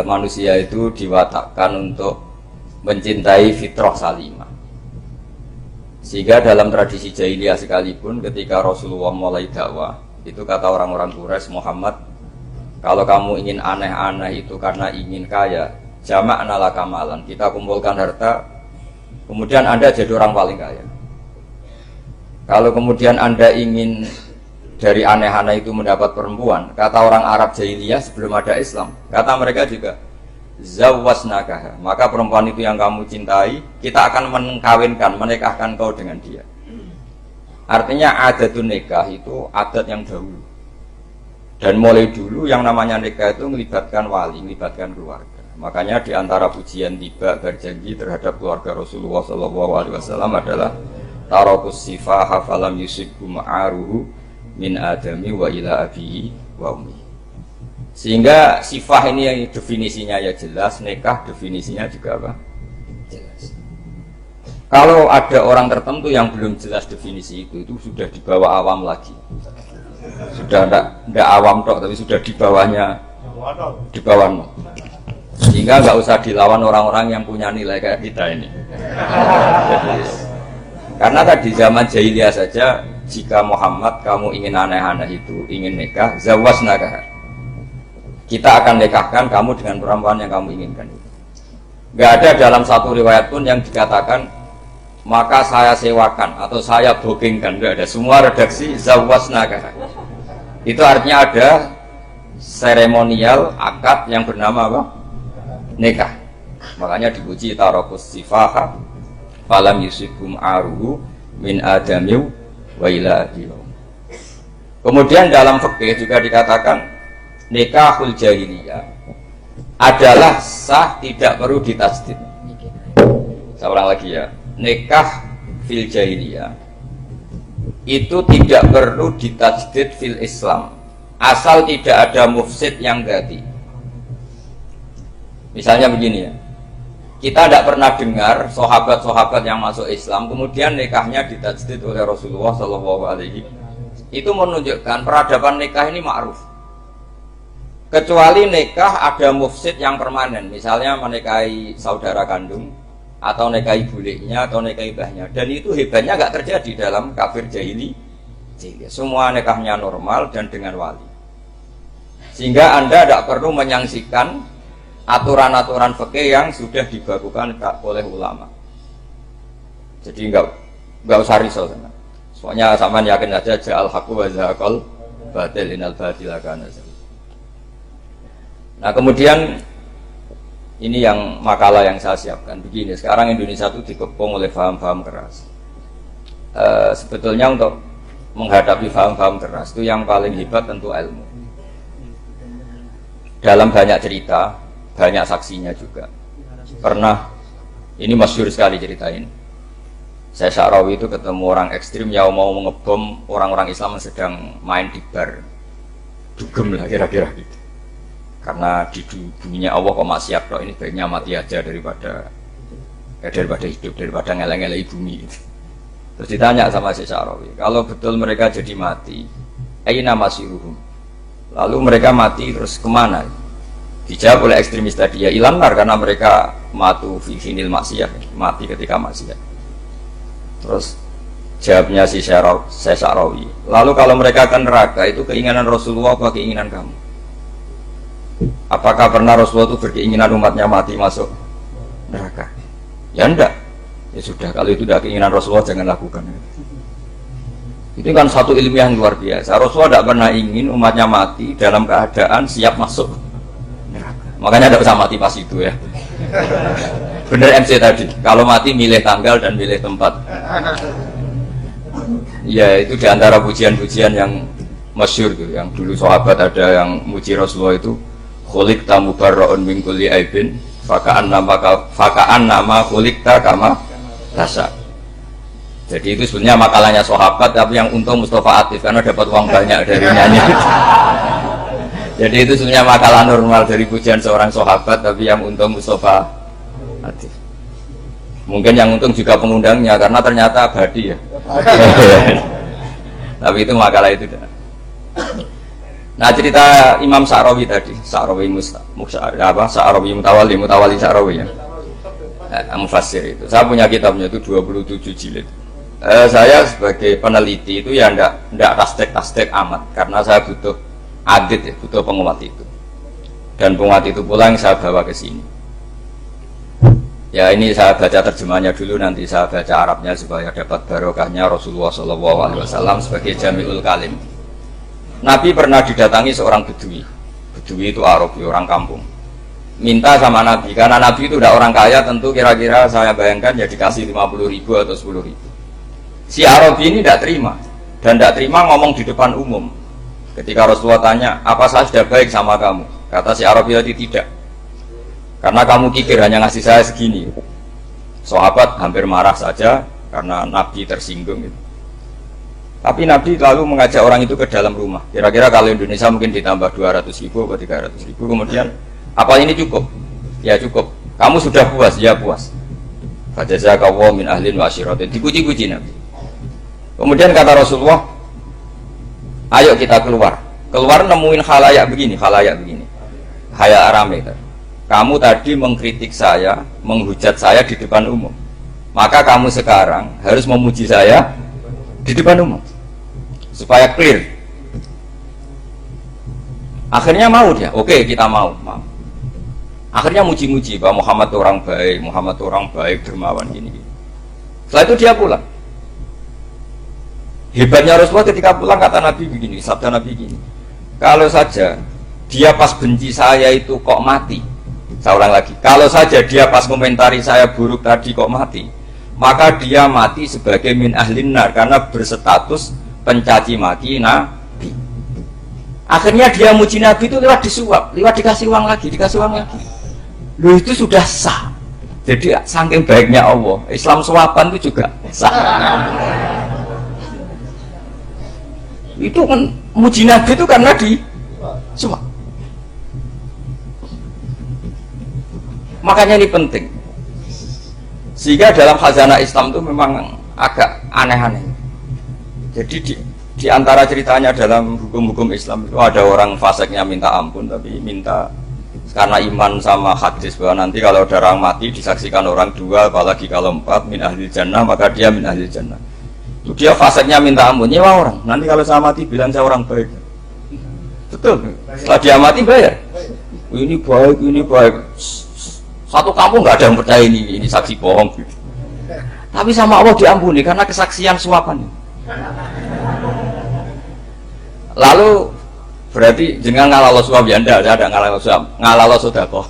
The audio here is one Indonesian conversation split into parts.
manusia itu diwatakkan untuk mencintai fitrah salimah. Sehingga dalam tradisi jahiliyah sekalipun ketika Rasulullah mulai dakwah, itu kata orang-orang Quraisy, Muhammad, kalau kamu ingin aneh-aneh itu karena ingin kaya, jama'na laka malan, kita kumpulkan harta, kemudian Anda jadi orang paling kaya. Kalau kemudian Anda ingin dari aneh-aneh itu mendapat perempuan, kata orang Arab jahiliyah sebelum ada Islam, kata mereka juga, zawwasnakaha, maka perempuan itu yang kamu cintai, kita akan mengkawinkan, menikahkan kau dengan dia. Artinya adatun nikah itu adat yang dahulu. Dan mulai dulu yang namanya nikah itu melibatkan wali, melibatkan keluarga. Makanya di antara pujian tiba berjanji terhadap keluarga Rasulullah SAW adalah tarakus sifaha falam yusibhu ma'aruhu min adami wa ila abihi wa ummi. Sehingga sifah ini yang definisinya ya jelas, nikah definisinya juga apa? Jelas. Kalau ada orang tertentu yang belum jelas definisi itu sudah di bawah awam lagi. Sudah tidak awam tok, tapi sudah di bawahnya, di bawah. Sehingga nggak usah dilawan orang-orang yang punya nilai kayak kita ini. Karena tadi zaman jahiliyah saja, jika Muhammad kamu ingin aneh-aneh itu, ingin nikah, zawwasnakaha, kita akan nikahkan kamu dengan perempuan yang kamu inginkan itu. Nggak ada dalam satu riwayat pun yang dikatakan maka saya sewakan atau saya bookingkan, nggak ada. Semua redaksi zawwasnakaha. Itu artinya ada seremonial akad yang bernama apa? Nikah. Makanya dipuji tarakus sifaha falam yusibhum aruhu min adamiu wa ila abihi. Kemudian dalam fikih juga dikatakan nikahul jahiliyah adalah sah, tidak perlu ditasdid. Saya ulang lagi ya, nikah fil jahiliyah itu tidak perlu ditasdid fil Islam, asal tidak ada mufsid yang ganti. Misalnya begini ya, kita tidak pernah dengar sahabat-sahabat yang masuk Islam kemudian nikahnya ditasdid oleh Rasulullah SAW. Itu menunjukkan peradaban nikah ini ma'ruf. Kecuali nikah ada mufsid yang permanen, misalnya menikahi saudara kandung, atau nikahi buliknya, atau nikahi bahnya. Dan itu hebatnya nggak terjadi dalam kafir jahili. Semua nikahnya normal dan dengan wali. Sehingga Anda tidak perlu menyaksikan aturan-aturan fikih yang sudah dibakukan oleh ulama. Jadi nggak usah risau sama. Soalnya sama yakin saja ja'al haqqu wa zahaqal batil innal batila kana zahuqa. Nah kemudian ini yang makalah yang saya siapkan begini. Sekarang Indonesia itu dikepung oleh paham-paham keras. Sebetulnya untuk menghadapi paham-paham keras itu yang paling hebat tentu ilmu. Dalam banyak cerita, banyak saksinya juga. Pernah, ini masyhur sekali cerita ini. Saya Sya'rawi itu ketemu orang ekstrim yang mau mengebom orang-orang Islam yang sedang main di bar. Dugem lah kira-kira gitu. Karena di dunia Allah kok maksiat kok, ini baiknya mati aja daripada hidup, daripada ngeleng-ngeleng bumi gitu. Terus ditanya sama Syekh Sya'rawi, kalau betul mereka jadi mati, aina masiruhum, lalu mereka mati terus kemana? Dijawab oleh ekstremis tadi, ya ilannar, karena mereka matu fi hinil maksiyah, mati ketika maksiat. Terus jawabnya si Syekh Sya'rawi, lalu kalau mereka ke neraka itu keinginan Rasulullah apa keinginan kamu? Apakah pernah Rasulullah itu berkeinginan umatnya mati masuk neraka? Ya enggak. Ya sudah, kalau itu tidak keinginan Rasulullah jangan lakukan. Itu kan satu ilmiah yang luar biasa. Rasulullah tidak pernah ingin umatnya mati dalam keadaan siap masuk neraka. Makanya tidak usah mati pas itu ya. Bener MC tadi, kalau mati milih tanggal dan milih tempat. Ya itu diantara pujian-pujian yang masyhur tuh, yang dulu sahabat ada yang muji Rasulullah itu, khuliqta mubarra'un min kulli aibin faka'an nama khuliqta kama tasha. Jadi itu sebenarnya makalahnya sahabat, tapi yang untung Mustafa Atif karena dapat uang banyak dari nyanyi. Jadi itu sebenarnya makalah normal dari pujian seorang sahabat, tapi yang untung Mustafa Atif. Mungkin yang untung juga pengundangnya karena ternyata abadi ya. Tapi itu makalah itu. Nah cerita Imam Sa'rawi tadi, Sa'rawi Sa'rawi Mutawali Sa'rawi ya, Mufassir itu. Saya punya kitabnya itu 27 jilid. Saya sebagai peneliti itu ya ndak tasdek amat, karena saya butuh adit ya, butuh penguat itu. Dan penguat itu pula yang saya bawa ke sini. Ya ini saya baca terjemahnya dulu, nanti saya baca Arabnya supaya dapat barokahnya Rasulullah SAW sebagai Jami'ul Kalim. Nabi pernah didatangi seorang bedui. Bedui itu Arabi, orang kampung. Minta sama Nabi, karena Nabi itu udah orang kaya, tentu kira-kira saya bayangkan ya dikasih 50.000 atau 10.000. Si Arabi ini tidak terima, dan tidak terima ngomong di depan umum. Ketika Rasulullah tanya, apa saya sudah baik sama kamu? Kata si Arabi tadi, tidak. Karena kamu kikir hanya ngasih saya segini. Sahabat hampir marah saja karena Nabi tersinggung gitu. Tapi Nabi lalu mengajak orang itu ke dalam rumah. Kira-kira kalau Indonesia mungkin ditambah 200.000 atau 300.000. Kemudian, apa ini cukup? Ya cukup. Kamu sudah puas? Ya puas. Fajazakallahu min ahlin wa asyiratin. Dipuji-puji Nabi. Kemudian kata Rasulullah, ayo kita keluar. Keluar nemuin khalayak begini. Khalayak rame tadi. Kamu tadi mengkritik saya, menghujat saya di depan umum. Maka kamu sekarang harus memuji saya di depan umum supaya clear. Akhirnya mau dia, oke kita mau. Akhirnya muji-muji bahwa Muhammad orang baik, dermawan gini. Setelah itu dia pulang. Hebatnya Rasulullah ketika pulang kata Nabi begini, sabda Nabi begini. Kalau saja dia pas benci saya itu kok mati. Saya ulang lagi, kalau saja dia pas komentari saya buruk tadi kok mati, maka dia mati sebagai min ahlin nar, karena berstatus pencaci maki Nabi. Akhirnya dia muji Nabi itu lewat disuap, lewat dikasih uang lagi. Loh itu sudah sah. Jadi saking baiknya Allah, Islam suapan itu juga sah. Itu kan muji Nabi itu karena disuap. Makanya ini penting. Sehingga dalam khazanah Islam itu memang agak aneh-aneh. Jadi di antara ceritanya dalam hukum-hukum Islam itu ada orang fasiknya minta ampun, tapi minta karena iman sama hadis bahwa nanti kalau ada orang mati disaksikan orang dua, apalagi kalau 4 min ahli jannah, maka dia min ahli jannah. Itu dia fasiknya minta ampun, nyewa orang. Nanti kalau saya mati bilang saya orang baik. Betul. Setelah dia mati bayar. Ini baik. Satu kampung nggak ada yang percaya ini saksi bohong. Tapi sama Allah diampuni karena kesaksian suapan. Lalu berarti jangan ngalalo suap ya, ada ngalalo suap, ngalalo sedekah.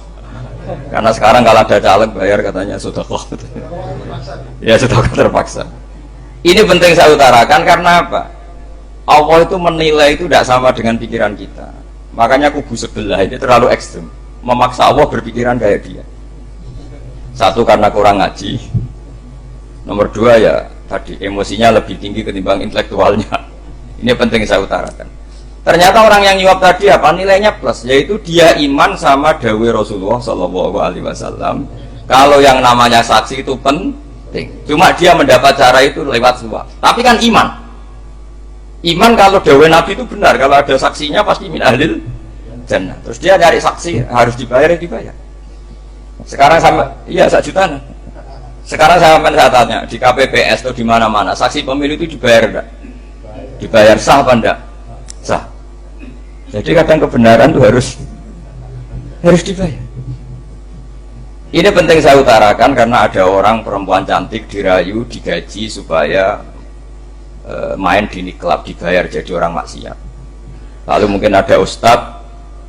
Karena sekarang kalau ada caleg bayar katanya sedekah. Ya sedekah terpaksa. Ini penting saya utarakan karena apa? Allah itu menilai itu tidak sama dengan pikiran kita. Makanya kubu sebelah ini terlalu ekstrem, memaksa Allah berpikiran kayak dia. Satu karena kurang ngaji, nomor dua ya tadi emosinya lebih tinggi ketimbang intelektualnya. Ini penting saya utarakan. Ternyata orang yang nyuap tadi apa nilainya plus, yaitu dia iman sama dawuh Rasulullah SAW. Kalau yang namanya saksi itu penting, cuma dia mendapat cara itu lewat suap. Tapi kan iman kalau dawuh Nabi itu benar, kalau ada saksinya pasti min ahlil jannah. Terus dia nyari saksi harus dibayar. Sekarang sama, iya 1 juta. Sekarang saya tanya di KPPS atau di mana-mana, saksi pemilu itu dibayar enggak? Dibayar sah apa enggak? Sah. Jadi kadang kebenaran itu harus dibayar. Ini penting saya utarakan karena ada orang perempuan cantik dirayu, digaji supaya main di klub, dibayar jadi orang maksiat. Lalu mungkin ada ustadz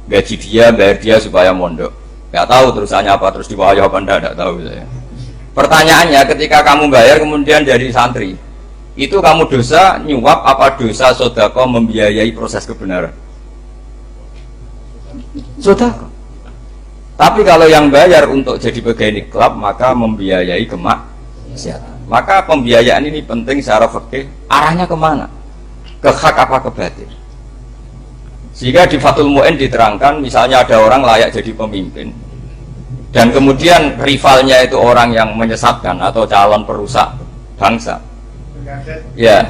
gaji dia, bayar dia supaya mondok. Nggak tahu terusannya apa, terus diwayah apa enggak tahu saya. Pertanyaannya, ketika kamu bayar kemudian jadi santri, itu kamu dosa nyuap apa dosa sodako membiayai proses kebenaran? Sodako. Tapi kalau yang bayar untuk jadi pegawai klub maka membiayai kemaksiatan. Maka pembiayaan ini penting secara fikih. Arahnya kemana? Ke hak apa ke batil? Sehingga di Fathul Mu'in diterangkan, misalnya ada orang layak jadi pemimpin dan kemudian rivalnya itu orang yang menyesatkan atau calon perusak bangsa, ya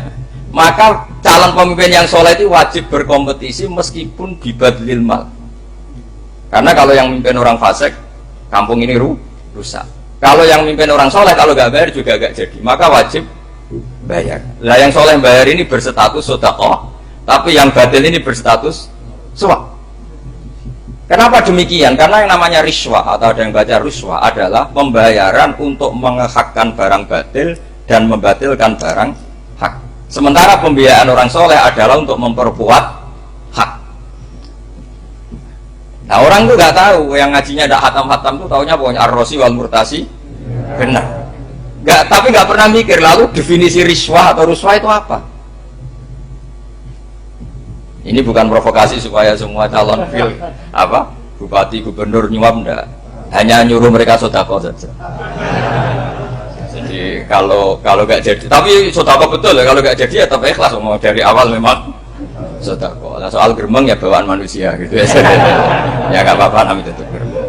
maka calon pemimpin yang soleh itu wajib berkompetisi meskipun bibadlil mal. Karena kalau yang memimpin orang fasik, kampung ini rusak. Kalau yang memimpin orang soleh, kalau nggak bayar juga nggak jadi. Maka wajib bayar. Lah yang soleh bayar ini berstatus sedekah, tapi yang batil ini berstatus suap. Kenapa demikian? Karena yang namanya riswah atau ada yang baca riswah adalah pembayaran untuk mengehakkan barang batil dan membatilkan barang hak. Sementara pembiayaan orang soleh adalah untuk memperkuat hak. Nah orang itu nggak tahu, yang ngajinya ada hatam-hatam itu taunya pokoknya ar-rosi wal murtasi benar. Tapi nggak pernah mikir lalu definisi riswah atau ruswah itu apa. Ini bukan provokasi supaya semua calon bupati gubernur nyuap, enggak, hanya nyuruh mereka sedekah saja. Jadi kalau nggak jadi, tapi sedekah betul ya, kalau nggak jadi ya tetap ikhlas, mau dari awal memang sedekah. Nah, soal geremeng ya bawaan manusia gitu ya. Ya nggak apa-apa namanya itu geremeng.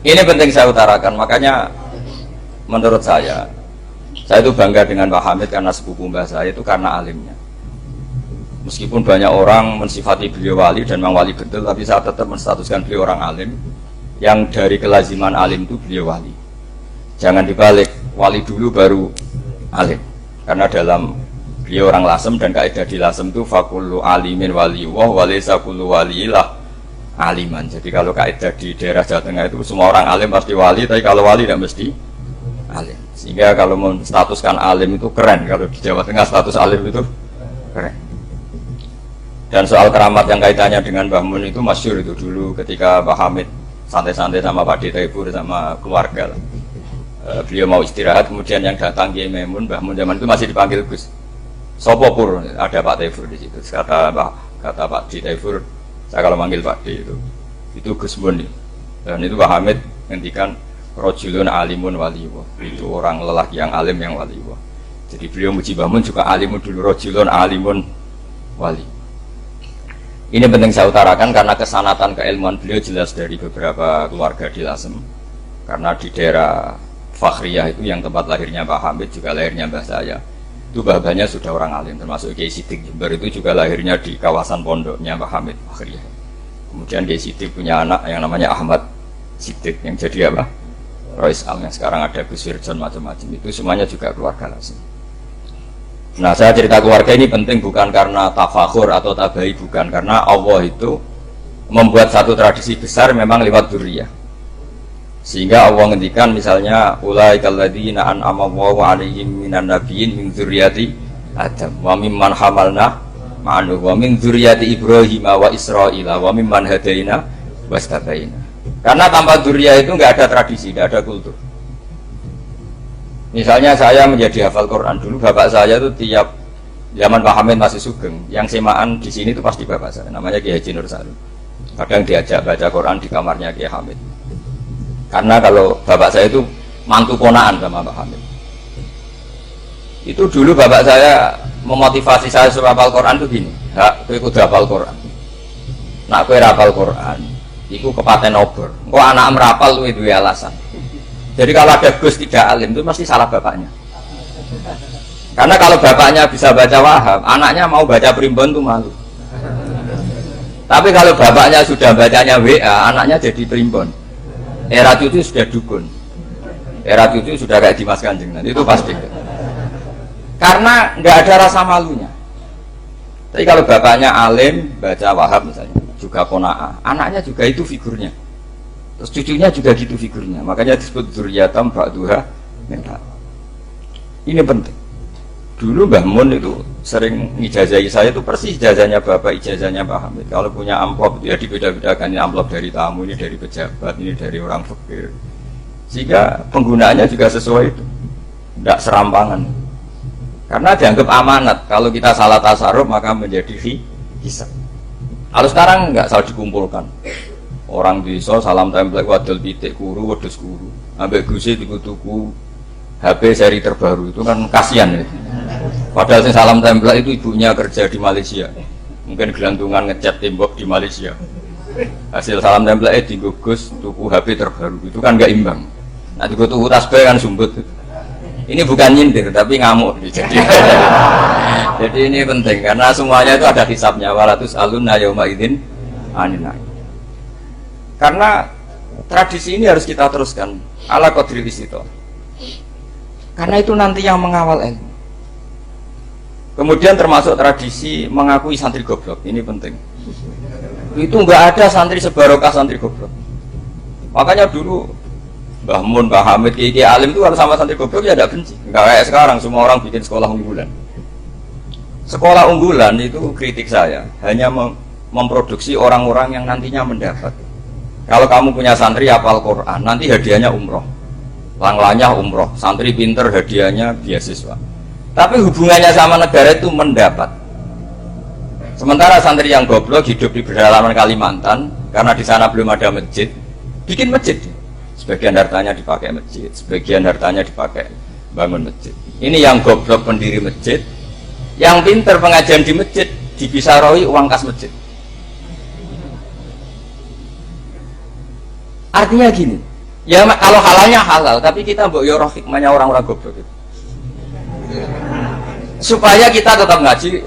Ini penting saya utarakan, makanya menurut saya itu bangga dengan Pak Hamid karena sepupu mbah saya itu karena alimnya. Meskipun banyak orang mensifati beliau wali dan memang wali betul, tapi saya tetap menstatuskan beliau orang alim yang dari kelaziman alim itu beliau wali. Jangan dibalik, wali dulu baru alim. Karena dalam beliau orang Lasem dan kaidah di Lasem itu fakullu alimin waliwah walaysa kullu walilah aliman. Jadi kalau kaidah di daerah Jawa Tengah itu semua orang alim pasti wali, tapi kalau wali tidak mesti alim. Sehingga kalau menstatuskan alim itu keren, kalau di Jawa Tengah status alim itu keren. Dan soal keramat yang kaitannya dengan Mbah Mun itu masyhur itu dulu ketika Mbah Hamid santai-santai sama Pak Ditaibur sama keluarga. Beliau mau istirahat, kemudian yang datang Kiai Maimun, Mbah Mun zaman itu masih dipanggil Gus. Sopo pur, ada Pak Taifur di situ. Kata Pak Ditaibur, saya kalau manggil Pak D itu Gus Mun. Dan itu Mbah Hamid ngendikan rojulun alimun waliwah. Itu orang lelaki yang alim yang waliwah. Jadi beliau muji Mbah Mun juga alimun dulu, rojulun alimun wali. Ini penting saya utarakan karena kesanatan keilmuan beliau jelas dari beberapa keluarga di Lasem. Karena di daerah Fakhriyah itu yang tempat lahirnya Pak Hamid juga lahirnya mbah saya. Itu babanya sudah orang alim, termasuk Kiai Sidik Jember itu juga lahirnya di kawasan pondoknya Pak Hamid Fakhriyah. Kemudian Kiai Sidik punya anak yang namanya Ahmad Sidik yang jadi Rois Al yang sekarang ada Gus Wirjon macam-macam. Itu semuanya juga keluarga Lasem. Nah saya cerita keluarga ini penting bukan karena tafakhur atau tabai, bukan, karena Allah itu membuat satu tradisi besar memang lewat dzurriyyah. Sehingga Allah ngendikan misalnya ulaikal ladzina an'ama Allahu 'alaihim minan nabiyyin min dzurriyyati Adam wa mimman hamalna ma'anu wa min dzurriyyati Ibrahim wa Israila wa mimman hadaina wastabaina. Karena tanpa dzurriyyah itu enggak ada tradisi, enggak ada kultur. Misalnya saya menjadi hafal Quran dulu, bapak saya itu tiap zaman Pak Hamid masih sugeng, yang semaan di sini itu pasti bapak saya, namanya Kiai Haji Nur Salim. Kadang diajak baca Quran di kamarnya Kiai Hamid. Karena kalau bapak saya itu mantu ponaan sama Pak Hamid. Itu dulu bapak saya memotivasi saya supaya hafal Quran itu gini, kowe kudu hafal Quran. Nak kowe hafal Quran, iku kepaten obor. Kok anak merapal luwih duwe alasan. Jadi kalau ada Gus tidak alim itu mesti salah bapaknya. Karena kalau bapaknya bisa baca Wahab, anaknya mau baca primbon itu malu. Tapi kalau bapaknya sudah bacanya WA, anaknya jadi primbon. Era cucu sudah dukun. Era cucu sudah kayak Dimas Kanjeng, nanti itu pasti. Karena nggak ada rasa malunya. Tapi kalau bapaknya alim, baca Wahab misalnya, juga qanaah, anaknya juga itu figurnya. Terus cucunya juga gitu figurnya, makanya disebut dzurriyyatam ba'duha min ba'd. Ini penting. Dulu Mbah Mun itu sering ngijazahi saya itu persis ijazahnya bapak, ijazahnya Pak Hamid. Kalau punya amplop itu ya dibeda-bedakan, ini amplop dari tamu, ini dari pejabat, ini dari orang fakir. Sehingga penggunaannya juga sesuai itu, tidak serampangan. Karena dianggap amanat. Kalau kita salah tasarruf maka menjadi hisab. Kalau sekarang enggak, salah dikumpulkan. Orang bisa salam template wadul pitik kuru wedhus kuru ambek gusi tuku-tuku HP seri terbaru itu kan kasihan ya. Padahal sing salam template itu ibunya kerja di Malaysia, mungkin gelantungan ngecat tembok di Malaysia. Hasil salam template digugus tuku HP terbaru itu kan nggak imbang. Nah tuku tasbih kan sumbut. Ini bukan nyindir tapi ngamuk jadi. Jadi ini penting karena semuanya itu ada hisabnya. Walatus alunna yauma idzin anin naim. Karena tradisi ini harus kita teruskan ala qadri istito. Karena itu nanti yang mengawal ilmu. Kemudian termasuk tradisi mengakui santri goblok. Ini penting. Itu enggak ada santri sebarokah santri goblok. Makanya dulu Mbah Mun, Mbah Hamid, Kiai Alim itu kalau sama santri goblok ya tidak benci. Enggak kayak sekarang semua orang bikin sekolah unggulan. Sekolah unggulan itu kritik saya hanya memproduksi orang-orang yang nantinya mendapat. Kalau kamu punya santri hafal Quran, nanti hadiahnya umroh. Langlanya umroh, santri pinter hadiahnya beasiswa. Tapi hubungannya sama negara itu mendapat. Sementara santri yang goblok hidup di pedalaman Kalimantan karena di sana belum ada masjid, bikin masjid. Sebagian hartanya dipakai masjid, sebagian hartanya dipakai bangun masjid. Ini yang goblok pendiri masjid, yang pinter pengajian di masjid dibisaroi uang kas masjid. Artinya gini, ya kalau halalnya halal, tapi kita mbok yo roh hikmahnya orang-orang goblok itu. Supaya kita tetap ngaji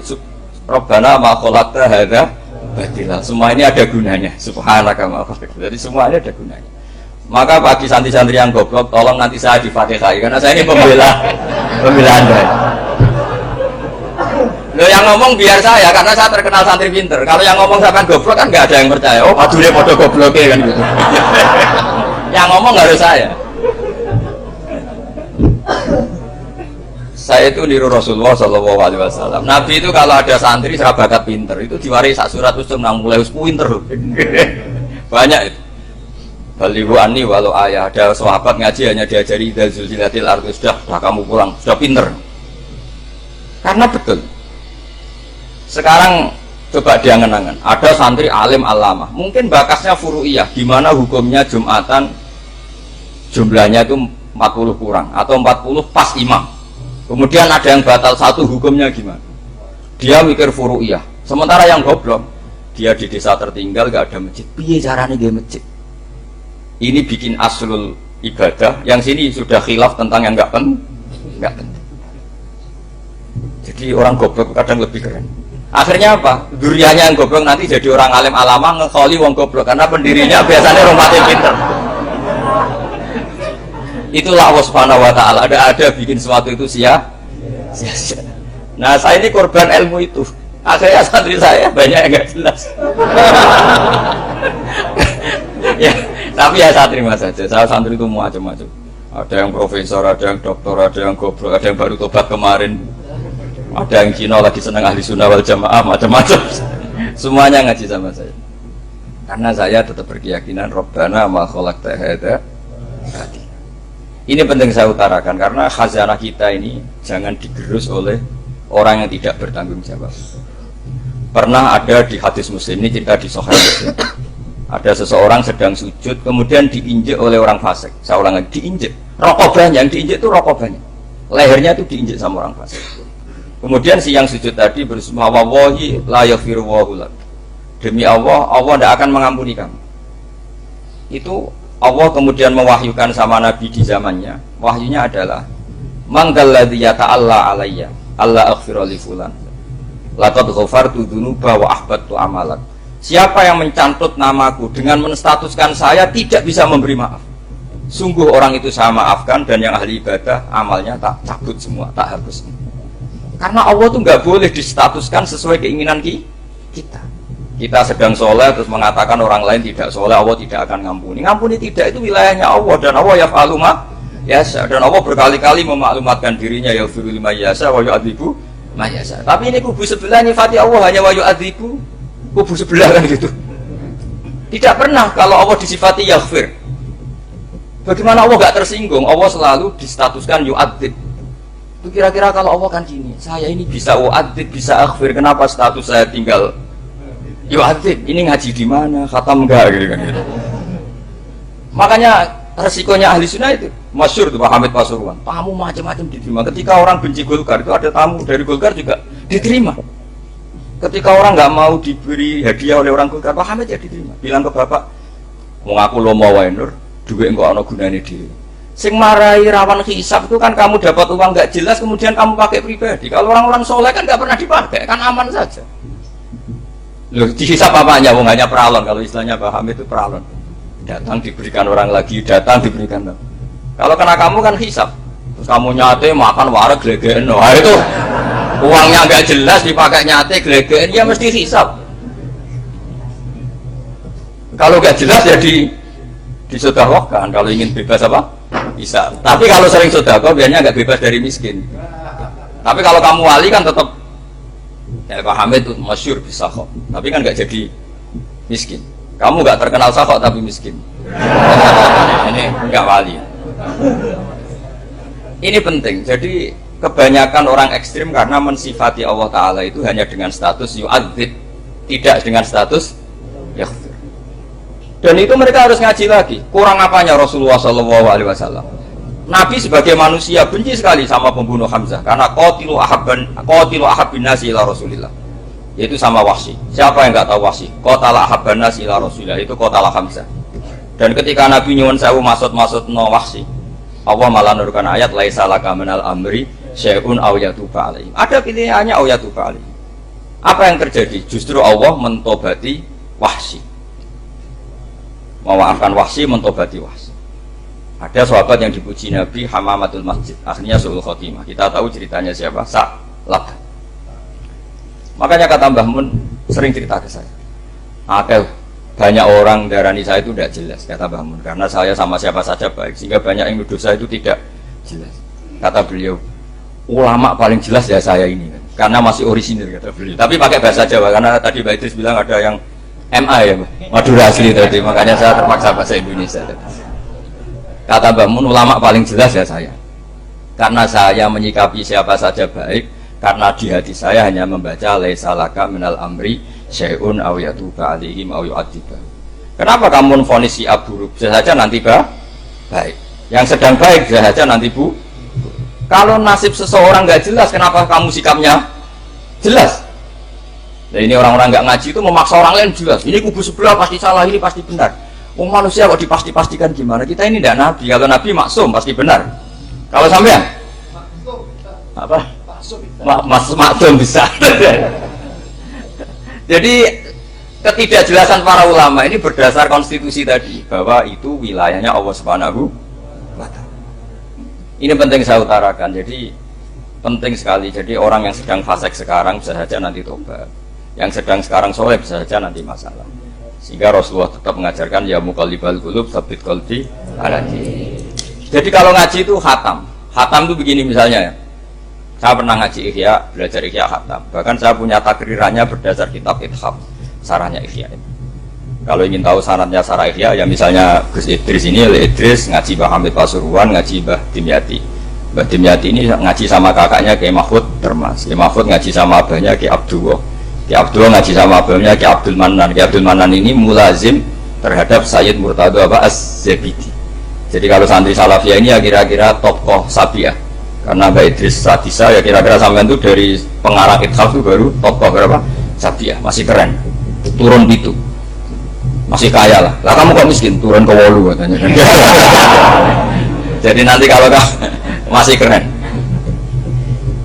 Rabbana ma khalaqta hadza batila. Semua ini ada gunanya. Subhanaka ma khalaqta. Jadi semuanya ada gunanya. Maka bagi santri-santri yang goblok, tolong nanti saya di-Fatihai karena saya ini pembela Anda. Loh yang ngomong biar saya karena saya terkenal santri pinter. Kalau yang ngomong sampean goblok kan nggak ada yang percaya. Oh, padune padha gobloke kan gitu. Yang ngomong harus saya. Saya itu niru Rasulullah SAW. Nabi itu kalau ada santri serabakat pinter itu diwaris sak surat usum nang mulai pinter. Banyak itu. Balihu ani walau ayah ada sahabat ngaji hanya diajari idza zulzilatil ardu sudah kamu pulang sudah pinter. Karena betul. Sekarang coba diangan-angan. Ada santri alim alama. Mungkin bakasnya furu'iyah. Gimana hukumnya Jumatan jumlahnya itu 40 kurang atau 40 pas imam. Kemudian ada yang batal satu, hukumnya gimana? Dia mikir furu'iyah. Sementara yang goblok, dia di desa tertinggal gak ada masjid. Piye caranya dia masjid? Ini bikin aslul ibadah. Yang sini sudah khilaf tentang yang gak penting. Jadi orang goblok kadang lebih keren. Akhirnya apa? Duriannya yang goblok nanti jadi orang alim alama ngekholi wong goblok karena pendirinya biasanya orang mati pinter. Itulah Allah Subhanahu wa taala ada bikin sesuatu itu sia-sia. Nah, saya ini korban ilmu itu. Akhirnya santri saya banyak yang enggak jelas. Ya, tapi ya saya terima saja. Saya santri itu macam-macam. Ada yang profesor, ada yang doktor, ada yang goblok, ada yang baru tobat kemarin. Ada yang Cina lagi senang ahli sunnah wal jamaah, macam-macam. Semuanya ngaji sama saya. Karena saya tetap berkeyakinan Rabbana ma khalaqta hadza batila. Ini penting saya utarakan karena khazanah kita ini jangan digerus oleh orang yang tidak bertanggung jawab. Pernah ada di hadis Muslim, ini cerita di Sahih Muslim. Ada seseorang sedang sujud kemudian diinjek oleh orang fasik. Saya ulang lagi, diinjek. Rokobanya yang diinjek itu rokobanya. Lehernya itu diinjek sama orang fasik. Kemudian si yang sujud tadi bersumpah wallahi la yaghfiru wallahu lak. Demi Allah, Allah tidak akan mengampuni kamu. Itu Allah kemudian mewahyukan sama Nabi di zamannya. Wahyunya adalah manggalladzi yata'alla alayya alla aghfira li fulan laqad ghafartu dzunuba wa ahbattu amalak. Siapa yang mencantut namaku dengan menstatuskan saya tidak bisa memberi maaf, sungguh orang itu saya maafkan dan yang ahli ibadah amalnya tak cabut semua, tak hapus. Karena Allah tuh nggak boleh distatuskan sesuai keinginan kita. Kita sedang soleh terus mengatakan orang lain tidak soleh, Allah tidak akan ngampuni. Ngampuni tidak, itu wilayahnya Allah dan Allah yaf'alu ma yasha. Dan Allah berkali-kali memaklumatkan dirinya yaghfiru liman yasha wa yu'adzibu ma yasha. Tapi ini kubu sebelah nyifati Allah hanya wa yu'adzibu, kubu sebelah kan gitu. Tidak pernah kalau Allah disifati yaghfir. Bagaimana Allah gak tersinggung? Allah selalu distatuskan yu'adzib. Itu kira-kira kalau Allah kan gini, saya ini bisa yu'adzib, bisa aghfir, kenapa status saya tinggal yu'adzib, ini ngaji di mana, khatam enggak gitu kan gitu. Makanya resikonya ahli sunnah itu masyhur tuh Pak Hamid Pasuruan, tamu macam-macam diterima. Ketika orang benci Golkar itu ada tamu dari Golkar juga diterima. Ketika orang nggak mau diberi hadiah oleh orang Golkar, Pak Hamid ya diterima. Bilang ke bapak, mau ngaku lo mau wae nur, duit enggak ana gunane dhewe. Sing marai rawan hisab itu kan kamu dapat uang nggak jelas kemudian kamu pakai pribadi. Kalau orang-orang soleh kan nggak pernah dipakai, kan aman saja. Loh, dihisab apanya? Wong hanya peralon, kalau istilahnya Pak Hamid itu peralon. Datang diberikan orang lagi, datang diberikan. Kalau kena kamu kan hisab. Terus kamu nyate makan wareg glegen. Wah itu uangnya nggak jelas dipakai nyate glegen, ya mesti hisab. Kalau nggak jelas ya disedekahkan. Kalau ingin bebas apa? Bisa. Tapi kalau sering sedekah biasanya nggak bebas dari miskin. Tapi kalau kamu wali kan tetap ya Pak Hamid itu masyhur bisa kok. Tapi kan nggak jadi miskin. Kamu nggak terkenal sakok tapi miskin. Ini nggak wali. Ini penting. Jadi kebanyakan orang ekstrim karena mensifati Allah Taala itu hanya dengan status yu'adzib, tidak dengan status yaghfir. Dan itu mereka harus ngaji lagi. Kurang apanya Rasulullah SAW? Nabi sebagai manusia benci sekali sama pembunuh Hamzah karena qatilu ahabbin nasi ila Rasulillah. Yaitu sama Wahsy. Siapa yang nggak tahu Wahsy? Qatala ahabban nasi ila Rasulillah, itu qatala Hamzah. Dan ketika Nabi nyuwun sewu maksud no Wahsy, Allah malah nurkan ayat laisa laka minal amri syai'un aw yatuba alaihim. Ada pilihannya aw yatuba alaihim. Apa yang terjadi? Justru Allah mentobati Wahsy. Memaafkan Wahsy, mentobati Wahsy. Ada sahabat yang dipuji Nabi Hamamatul Masjid, akhirnya su'ul khotimah. Kita tahu ceritanya siapa? Sa'lab. Makanya kata Mbah Mun sering cerita ke saya. Banyak orang darani saya itu tidak jelas, kata Mbah Mun, karena saya sama siapa saja baik, sehingga banyak yang nuduh saya itu tidak jelas. Kata beliau, ulama paling jelas ya saya ini, karena masih orisinil, kata beliau. Tapi pakai bahasa Jawa, karena tadi Mbak Idris bilang ada yang MA ya, Madura asli tadi, makanya saya terpaksa bahasa Indonesia tadi. Kata Mbah Mun, ulama paling jelas ya saya, karena saya menyikapi siapa saja baik, karena di hati saya hanya membaca laisa laka minal amri syai'un aw yatuba alaihim aw yu'adziba. Kenapa kamu vonis si buruk? Bisa saja nanti baik. Yang sedang baik bisa saja nanti bu. Kalau nasib seseorang nggak jelas, kenapa kamu sikapnya jelas? Nah ini orang-orang nggak ngaji itu memaksa orang lain jelas. Ini kubu sebelah pasti salah, ini pasti benar. Manusia kok dipasti-pastikan gimana? Kita ini tidak nabi. Kalau nabi maksum pasti benar. Kalau sampean apa? Maksum bisa. Jadi ketidakjelasan para ulama ini berdasar konstitusi tadi bahwa itu wilayahnya Allah Subhanahu wa Ta'ala. Ini penting saya utarakan. Jadi penting sekali. Jadi orang yang sedang fasik sekarang bisa saja nanti tobat. Yang sedang sekarang soleh bisa saja nanti masalah. Sehingga Rasulullah tetap mengajarkan ya muqallibal qulub tsabbit qalbi ala dinik. Jadi kalau ngaji itu khatam. Khatam itu begini misalnya ya. Saya pernah ngaji Ihya, belajar Ihya khatam. Bahkan saya punya takrirannya berdasar kitab Ithaf, sarahnya Ihya itu. Kalau ingin tahu sanadnya sarah Ihya, ya misalnya Gus Idris ini, Idris ngaji Mbah Hamid Pasuruan, ngaji Mbah Dimyati. Mbah Dimyati ini ngaji sama kakaknya Kiai Mahfud Termas. Kiai Mahfud ngaji sama abahnya Kiai Abdullah. Kiai Abdullah ngaji sama abahnya Kiai Abdul Manan. Kiai Abdul Manan ini mulazim terhadap Sayyid Murtado Az-Zabidi. Jadi kalau santri Salafiyah ini ya kira-kira tokoh Sabiah. Karena Mbak Idris Sadisa ya kira-kira sampean itu dari pengarang Ithaf itu baru tokoh berapa? Sabiah, masih keren. Turun itu. Masih kaya lah. Lah kamu kok miskin? Turun ke Wolu katanya. Jadi nanti kalau masih keren.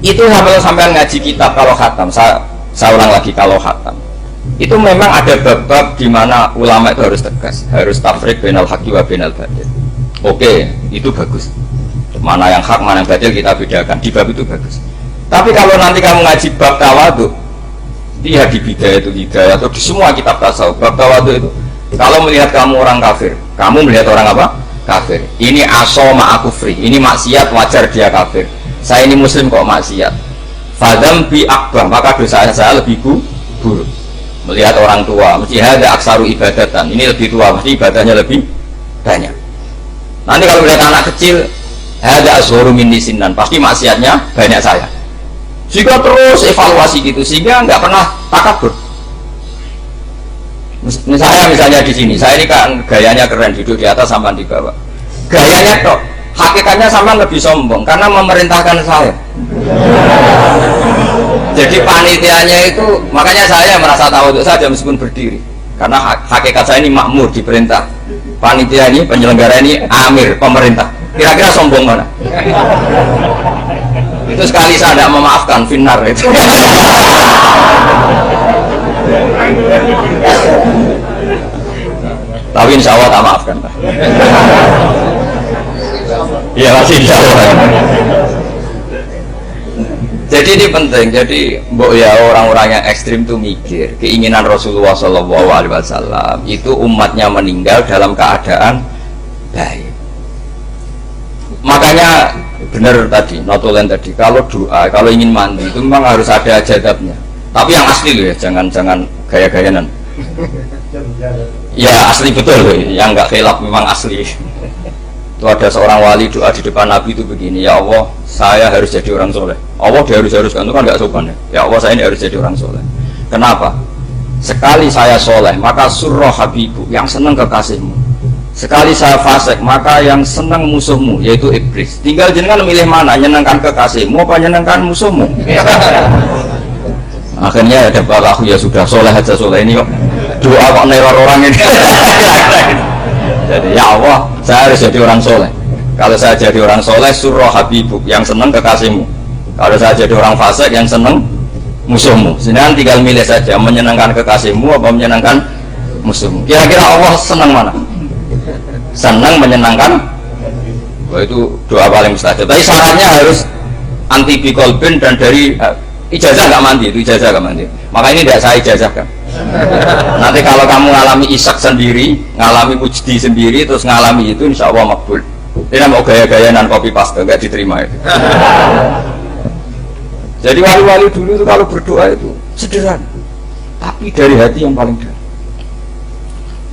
Itu sampai ngaji kitab kalau khatam. Saya ulang lagi kalau khatam. Itu memang ada bab-bab di mana ulama itu harus tegas, harus tafriq bainal haqqi wa bainal batil. Oke, itu bagus. Mana yang hak, mana yang batil kita bedakan. Di bab itu bagus. Tapi kalau nanti kamu ngaji bab tawadhu, dia di Bidayah itu Hidayah atau di semua kitab tasawuf, bab tawadhu itu, kalau melihat kamu orang kafir, kamu melihat orang apa? Kafir. Ini asoma akufri, ini maksiat wajar dia kafir. Saya ini muslim kok maksiat. Fadam bi akbar, maka dosa saya lebih buruk. Melihat orang tua, mesti ada aksaru ibadatan. Ini lebih tua, mesti ibadahnya lebih banyak. Nanti kalau melihat anak kecil, ada azhuru min lisinnan, pasti maksiatnya banyak saya. Sehingga terus evaluasi gitu, sehingga nggak pernah takabur. Misalnya di sini, saya ini kan gayanya keren, duduk di atas sampai di bawah. Gayanya kok, hakikatnya sama lebih sombong karena memerintahkan saya. Jadi panitianya itu, makanya saya merasa tahu untuk saja meskipun berdiri. Karena hakikat saya ini makmur, diperintah. Panitia ini, penyelenggara ini amir, pemerintah. Kira-kira sombong mana? Itu sekali saya tidak memaafkan finar itu. Tapi insya Allah tak maafkan. Iya masih insya Allah. Jadi ini penting. Jadi mbok ya orang-orang yang ekstrim itu mikir keinginan Rasulullah SAW itu umatnya meninggal dalam keadaan baik. Makanya benar tadi, notulen tadi. Kalau doa, kalau ingin mandi itu memang harus ada jadabnya. Tapi yang asli loh ya, jangan gaya-gayanan. Ya asli betul loh, yang nggak khilaf memang asli. Itu ada seorang wali doa di depan Nabi itu begini, ya Allah saya harus jadi orang soleh. Allah dia harus kan itu kan nggak sopan ya. Ya Allah saya ini harus jadi orang soleh. Kenapa? Sekali saya soleh maka surah habibu yang senang kekasihmu. Sekali saya fasik maka yang senang musuhmu yaitu iblis. Tinggal jenengan milih mana, nyenangkan kekasihmu apa nyenangkan musuhmu. Akhirnya ada balaku ya sudah soleh aja soleh ini kok doa kok neror orang ini. Jadi ya Allah saya harus jadi orang soleh. Kalau saya jadi orang soleh surah habibuk yang senang kekasihmu. Kalau saya jadi orang fasik yang senang musuhmu. Senang tinggal milih saja menyenangkan kekasihmu apa menyenangkan musuhmu. Kira-kira Allah senang mana? Senang menyenangkan. Wah itu doa paling mustajab. Tapi syaratnya harus anti bikolbin dan dari ijazah nggak mandi, itu ijazah nggak mandi. Maka ini tidak saya ijazahkan. Nanti kalau kamu ngalami isak sendiri, ngalami mujdi sendiri, terus ngalami itu insya Allah makbul. Ini mau gaya-gayanan copy paste nggak diterima itu. Jadi wali-wali dulu itu kalau berdoa itu sederhana, tapi dari hati yang paling dalam.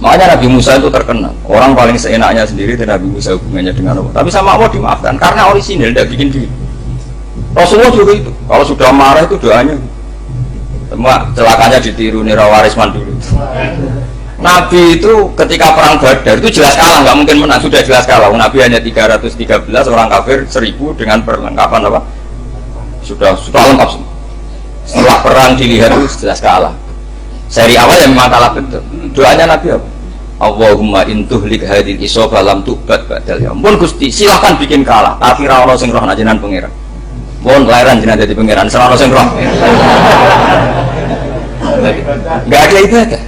Makanya Nabi Musa itu terkenal, orang paling seenaknya sendiri dan Nabi Musa hubungannya dengan Allah. Tapi sama Allah dimaafkan karena orisinil, tidak bikin diri. Rasulullah juga itu, kalau sudah marah itu doanya. Semua celakanya ditiru Nirawarisman dulu. Nabi itu ketika perang Badar itu jelas kalah, nggak mungkin menang, sudah jelas kalah. Nabi hanya 313 orang kafir 1000 dengan perlengkapan apa? Sudah lengkap semua. Setelah perang dilihat itu jelas kalah. Seri awal yang memang kalah betul. Doanya Nabi apa? Allahumma intuhlik hadil isofa lam tubat badal ya. Mohon Gusti silahkan bikin kalah. Akhirnya Allah sing roh najenan pangeran. Mohon kelahiran jenah jadi pangeran. Serah Allah sing roh. Nggak ada ibadah.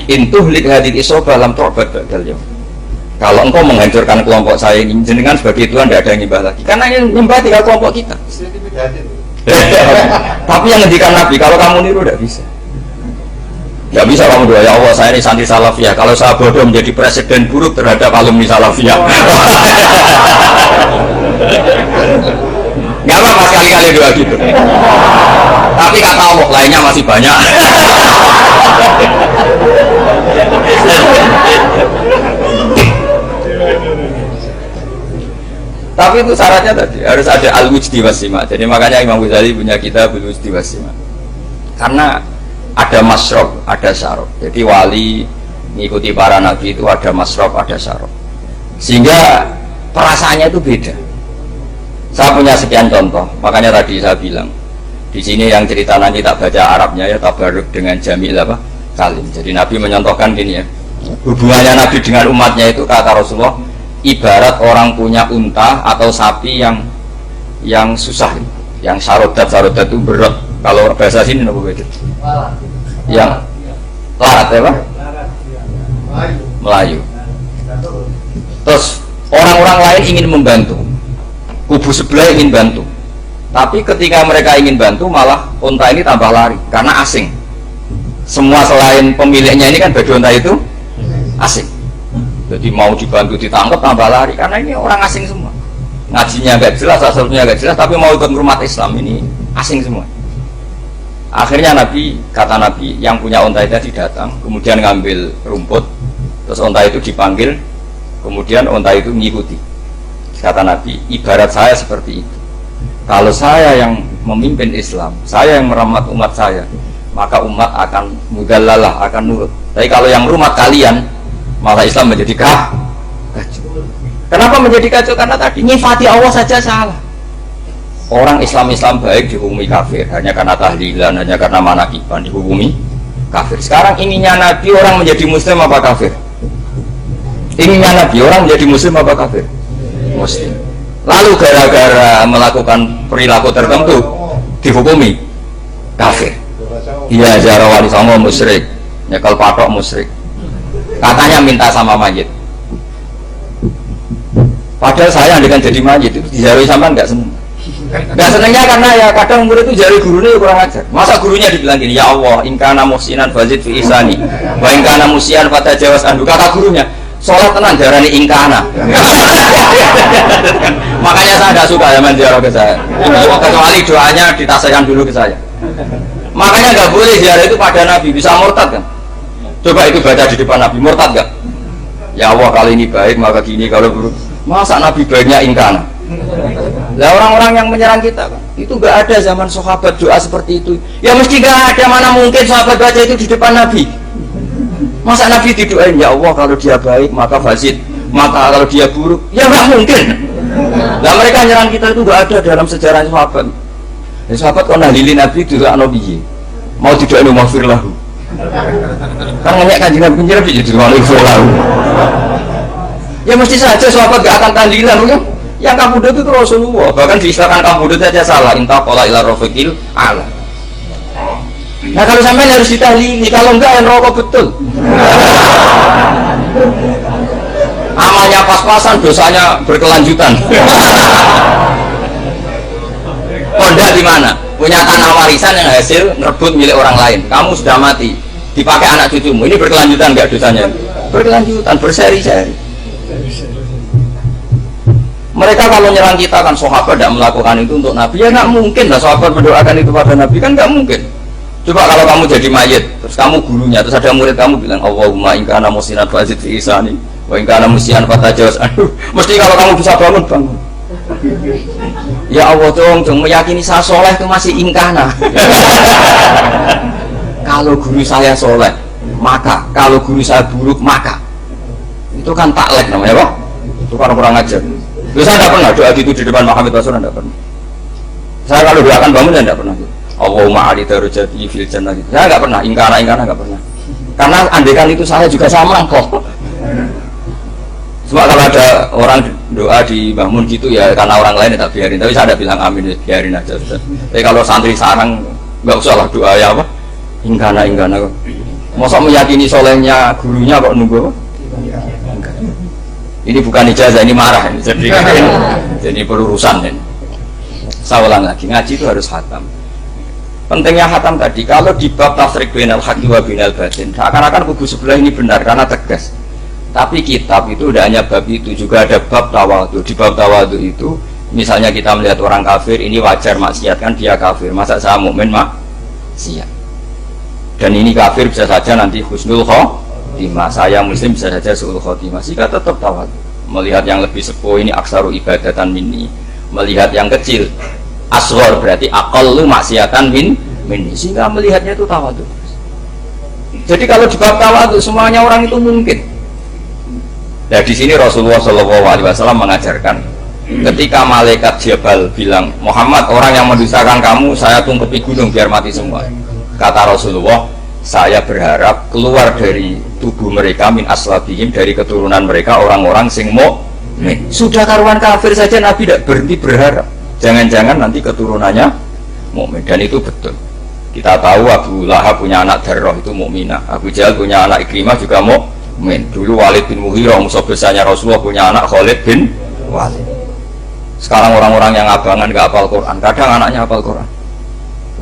Intuhlik hadil isofa lam tubat badal ya. Kalau engkau menghancurkan kelompok saya ini, jenengan sebagai Tuhan tidak ada yang nyembah lagi. Karena yang nyembah tinggal kelompok kita. Tapi yang ngendikan Nabi, kalau kamu niru tidak bisa. Tidak bisa kamu doa, ya Allah saya ini santri salafiyah. Kalau saya bodoh menjadi presiden buruk terhadap alumni salafiyah. Gak apa-apa sekali-kali doa gitu. Tapi kata Allah lainnya masih banyak. Tapi itu syaratnya tadi harus ada al-wujdi wasima. Jadi makanya Imam Ghazali punya kitab al-wujdi wasima. Karena ada masrob, ada syarab. Jadi wali mengikuti para nabi itu ada masrob, ada syarab. Sehingga perasaannya itu beda. Saya punya sekian contoh. Makanya tadi saya bilang di sini yang cerita nanti tak baca Arabnya ya tabaruk dengan jamil apa kalim. Jadi Nabi menyontohkan gini ya. Hubungannya Nabi dengan umatnya itu kata Rasulullah ibarat orang punya unta atau sapi yang susah, yang sarodat itu berat. Kalau bahasa sini apa beda? Yang larat ya Pak? Melayu. Terus orang-orang lain ingin membantu, kubu sebelah ingin bantu, tapi ketika mereka ingin bantu malah unta ini tambah lari karena asing. Semua selain pemiliknya ini kan bagi unta itu asing. Jadi mau dibantu ditangkap tambah lari karena ini orang asing semua. Ngajinya agak jelas, asalnya agak jelas, tapi mau ikut umat Islam ini asing semua. Akhirnya kata Nabi yang punya unta itu datang, kemudian ngambil rumput, terus unta itu dipanggil, kemudian unta itu mengikuti. Kata Nabi, ibarat saya seperti itu. Kalau saya yang memimpin Islam, saya yang merawat umat saya, maka umat akan mudallalah, akan nurut. Tapi kalau yang rumah kalian, malah Islam menjadi kacau. Kenapa menjadi kacau? Karena tadi nyifati Allah saja salah. Orang Islam baik dihukumi kafir hanya karena tahlilan, hanya karena manakiban dihukumi kafir. Sekarang inginnya Nabi orang menjadi muslim apa kafir? Inginnya Nabi orang menjadi muslim apa kafir? muslim. Lalu gara-gara melakukan perilaku tertentu dihukumi kafir. Iya, ziarah wali songo musyrik, nyekel patok musyrik. Katanya minta sama mayit. Padahal saya dengan jadi mayit itu diziarahi sampean enggak seneng. Enggak senengnya karena ya kadang murid itu jari gurunya kurang ajar. Masa gurunya dibilang gini, ya Allah, in kana muhsinan fazid fi ihsani wa in kana musian fatajawaz anhu. Kata gurunya, sholat tenang darani ingkana. Makanya saya tidak suka zaman ziarah ke saya. Kecuali doanya ditasyakan dulu ke saya. Makanya nggak boleh ziarah itu pada Nabi, bisa murtad kan? Coba itu baca di depan Nabi, murtad nggak? Ya Allah, kali ini baik maka gini, kalau buruk. Masa Nabi baiknya ingkana? Lah orang-orang yang menyerang kita kan, itu nggak ada zaman sahabat doa seperti itu. Ya mesti nggak ada, mana mungkin sahabat baca itu di depan Nabi. Masa Nabi didoain, ya Allah kalau dia baik maka fasid, maka kalau dia buruk, ya nggak mungkin. Nah mereka nyerang kita itu nggak ada dalam sejarah sahabat. Ya, sahabat kalau nahlilin Nabi itu Nabi mau didoain maghfir lahu. Kan nanya kanjeng Nabi penjara jadi maghfir lahu. Ya mesti saja sahabat gak akan tahlilan kan? Yang kabudut itu Rasulullah, bahkan diistilahkan kabudut saja salah. Inta qala ila rafiqil ala. Nah kalau sampai harus ditahlili, kalau enggak yang rokok betul. Amalnya pas-pasan, dosanya berkelanjutan. Honda di mana? Punya tanah warisan yang hasil merebut milik orang lain. Kamu sudah mati, dipakai anak cucumu. Ini berkelanjutan enggak dosanya? Berkelanjutan, berseri-seri. Mereka kalau nyerang kita kan sahabat tidak melakukan itu untuk Nabi, ya nggak mungkin lah sahabat mendoakan itu pada Nabi, kan nggak mungkin. Coba kalau kamu jadi mayit, terus kamu gurunya, terus ada murid kamu bilang Allahumma in kana musinan fazid fi ihsani wa in kana musian fatajawaz anhu. Mesti kalau kamu bisa bangun. Ya Allah dong meyakini saya soleh itu masih ingkana. Kalau guru saya soleh, maka kalau guru saya buruk, maka itu kan taklek namanya, Pak. Itu kan kurang ajar. Saya tidak pernah doa gitu di depan Muhammad Rasul, tidak pernah. Saya kalau doakan bangun tidak pernah. Allahumma ali darajati fil jannah. Saya tidak pernah, ingkana tidak pernah. Karena andekan itu saya juga sama kok. Cuma kalau ada orang doa di bangun gitu ya karena orang lain tak biarin. Tapi saya tidak bilang amin, biarin aja. Tapi kalau santri sarang nggak usah lah doa ya apa? Ingkana. Masa meyakini solehnya gurunya kok nunggu apa? Ini bukan ijazah, ini marah ini. Jadi pelurusan ini. Saya ulang lagi, ngaji itu harus khatam. Pentingnya khatam tadi, kalau di bab tafsir bainal haqqi wa bainal batin, seakan-akan kubu sebelah ini benar karena tegas. Tapi kitab itu tidak hanya bab itu, juga ada bab tawadhu. Di bab tawadhu itu, misalnya kita melihat orang kafir, ini wajar maksiat kan dia kafir. Masa saya mukmin maksiat? Dan ini kafir bisa saja nanti husnul khotimah, saya muslim bisa saja su'ul khotimah. Jika tetap tawadhu, melihat yang lebih sepuh ini aksaru ibadatan minni, melihat yang kecil asghar berarti aqallu maksiatan minni, sehingga melihatnya itu tawadhu. Jadi kalau di bab tawadhu semuanya orang itu mungkin. Nah di sini Rasulullah SAW mengajarkan, ketika malaikat Jabal bilang, Muhammad, orang yang mendustakan kamu saya tungkepi gunung biar mati semua. Kata Rasulullah, saya berharap keluar dari tubuh mereka min aslabihim, dari keturunan mereka orang-orang sing mukmin. Sudah karuan kafir saja Nabi tidak berhenti berharap, jangan-jangan nanti keturunannya mukmin. Dan itu betul. Kita tahu Abu Lahab punya anak Darrah itu mukminah, Abu Jahal punya anak Ikrimah juga mukmin. Dulu Walid bin Mughirah musuh besarnya Rasulullah punya anak Khalid bin Walid. Sekarang orang-orang yang abangan gak hafal Quran, kadang anaknya hafal Quran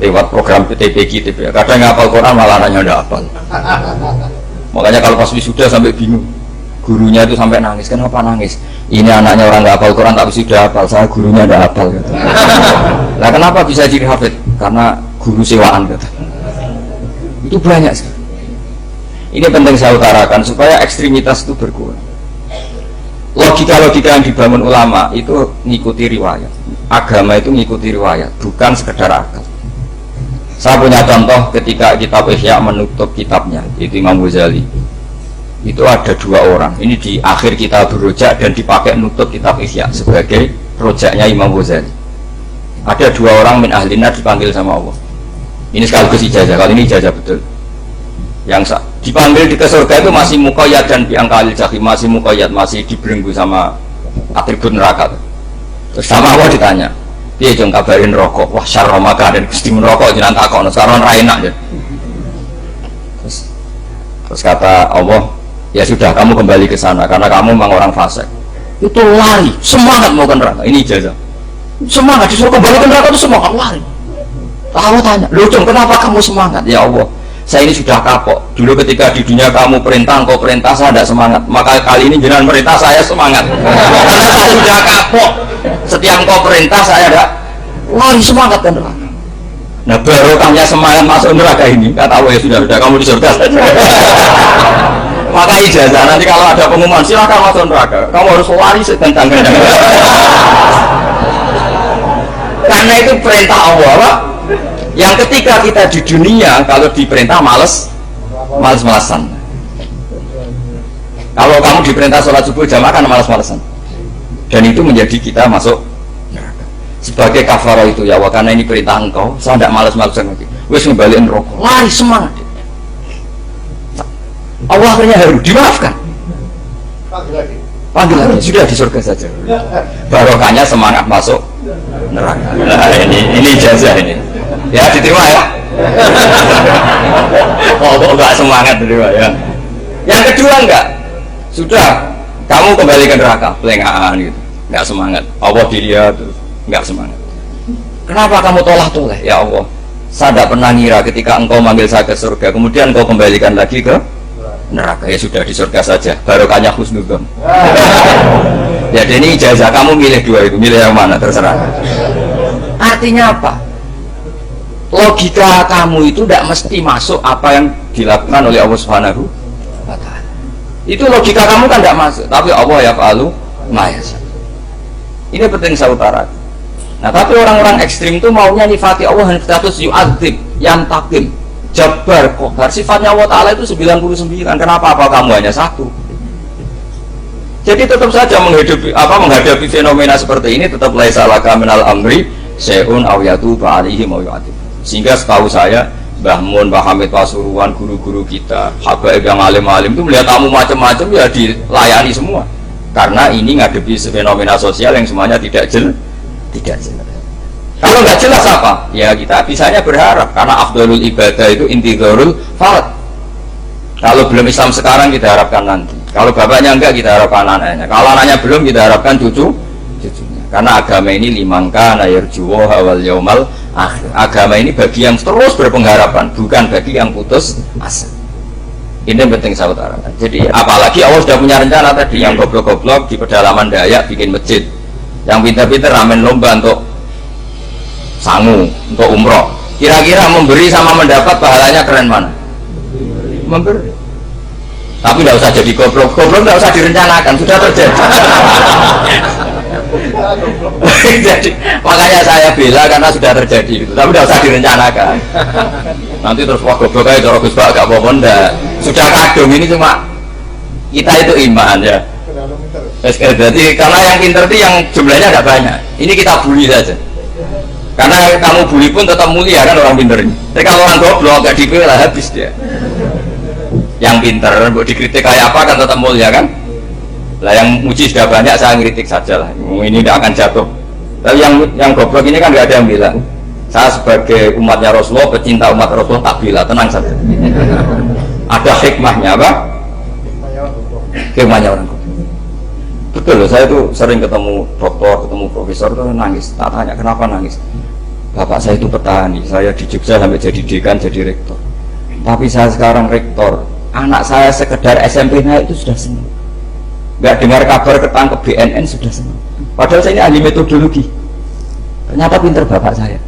lewat program PTPG, kadang ngapal Quran malah anaknya tidak hafal. Makanya kalau pas wisuda sampai bingung, gurunya itu sampai nangis. Kenapa nangis? Ini anaknya orang nggak hafal Quran tapi sudah hafal, saya gurunya tidak hafal. Gitu. Nah kenapa bisa jadi hafid? Karena guru sewaan. Gitu. Itu banyak sih. Ini penting saya utarakan supaya ekstremitas itu berkurang. Logika-logika yang dibangun ulama itu ngikuti riwayat. Agama itu ngikuti riwayat, bukan sekedar akal. Saya punya contoh ketika kitab Ihya menutup kitabnya, itu Imam Ghazali. Itu ada dua orang, ini di akhir kitab Rojak dan dipakai nutup kitab Ihya sebagai rojaknya Imam Ghazali. Ada dua orang min ahlinar dipanggil sama Allah. Ini sekaligus ijazah, kali ini ijazah betul. Yang dipanggil di ke surga itu masih muqayyad dan biangkalil jahim, masih muqayyad, masih dibelenggu sama atribut neraka. Terus sama Allah ditanya, dia jong kabarin rokok, wah syarra makanan Gusti merokok jenengan takon sekarang ra enak. Terus kata Allah, ya sudah kamu kembali ke sana karena kamu memang orang fasik. Itu lari, semangat mau ke neraka. Ini ijazah. Semangat disuruh kembali ke neraka itu semangat lari. Allah tanya, loh Jong kenapa kamu semangat? Ya Allah, saya ini sudah kapok. Dulu ketika di dunia kamu perintah, engkau perintah, saya tidak semangat. Maka kali ini jenengan perintah saya semangat. Karena saya sudah kapok. Setiap engkau perintah saya ada lari semangat ke neraka. Nah barokahnya semangat masuk neraka ini kata Allah, ya sudah kamu di surga saja. Maka ijazah nanti kalau ada pengumuman silakan masuk neraka, kamu harus lari sekencang-kencang. Karena itu perintah Allah, Pak. Yang ketika kita di dunia kalau diperintah males-malesan. Kalau kamu diperintah sholat subuh jamaah kan males-malesan. Dan itu menjadi kita masuk neraka. Sebagai kafarah itu ya Allah, karena ini perintah engkau, saya tidak males-malesan lagi. Wes ngembaliin rokok, lari semangat. Allah akhirnya harus dimaafkan. Panggil lagi, sudah di surga saja. Barokahnya semangat masuk neraka. Nah, ini ijazah ini. Ya diterima ya. Oh kok enggak semangat diterima ya. Yang kedua enggak. Sudah kamu kembali ke neraka, pelengahan gitu. Enggak semangat. Allah dilihat terus enggak semangat. Kenapa kamu tolak-tolak? Ya Allah, saya tidak pernah ngira ketika engkau manggil saya ke surga, kemudian engkau kembalikan lagi ke neraka. Ya sudah di surga saja. Barokahnya husnudzon. Jadi ini ijazah, kamu milih dua itu, milih yang mana terserah. Artinya apa? Logika kamu itu tidak mesti masuk apa yang dilakukan oleh Allah Subhanahu wa Ta'ala. Itu logika kamu kan tidak masuk, tapi Allah yaf'alu ma yasha. Ini penting saya utarakan. Nah, tapi orang-orang ekstrim itu maunya nifati Allah dengan status yu'adzib, yantakim, jabbar, kohar. Sifatnya Allah Ta'ala itu 99. Kenapa apa kamu hanya satu? Jadi tetap saja menghadapi fenomena seperti ini tetap laisa laka minal amri syai'un aw yatuba alaihim aw yu'adzib. Sehingga setahu saya Mbah Mun, Mbah Hamid Pasuruan, guru-guru kita, habaib yang alim-alim itu melihat tamu macam-macam ya dilayani semua. Karena ini ngadepi fenomena sosial yang semuanya tidak jelas. Kalau nggak jelas apa? Ya kita bisanya berharap karena afdalul ibadah itu intidharul farad. Kalau belum Islam sekarang kita harapkan nanti. Kalau bapaknya enggak kita harapkan anaknya. Kalau anaknya belum kita harapkan cucunya. Karena agama ini limangka nayarjuwa wal yaumal akhir. Agama ini bagi yang terus berpengharapan, bukan bagi yang putus asa. Ini yang penting saya utarakan. Jadi apalagi Allah sudah punya rencana tadi, yang goblok-goblok di pedalaman Dayak bikin masjid, yang pintar-pintar ramen lomba untuk sangu, untuk umroh. Kira-kira memberi sama mendapat pahalanya keren mana? Memberi. Tapi tidak usah jadi goblok tidak usah direncanakan, sudah terjadi. Jadi makanya saya bela karena sudah terjadi itu, tapi tidak usah direncanakan. Nanti terus wah goblok aja cara Gus Pak gak apa-apa ndak. Sudah kadung ini cuma kita itu iman ya. Jadi karena yang pintar itu yang jumlahnya tidak banyak. Ini kita bully saja. Karena kamu bully pun tetap mulia kan orang pintar ini. Tapi kalau orang goblok gak dibela habis dia. Yang pintar buat dikritik kayak apa kan tetap mulia kan. Lah yang muji sudah banyak, saya ngeritik saja lah. Ini tidak akan jatuh. Tapi yang goblok ini kan nggak ada yang bilang. Saya sebagai umatnya Rasulullah, pecinta umat Rasulullah tak bila, tenang saja. Ada hikmahnya apa? Hikmahnya orang goblok. Betul loh, saya tuh sering ketemu dokter, ketemu profesor tuh nangis. Tak tanya kenapa nangis. Bapak saya itu petani, saya di Jogja sampai jadi dekan, jadi rektor. Tapi saya sekarang rektor, anak saya sekedar SMP naik itu sudah senang. Nggak dengar kabar ketangkep BNN sudah senang. Padahal saya ini ahli metodologi. Ternyata pinter bapak saya.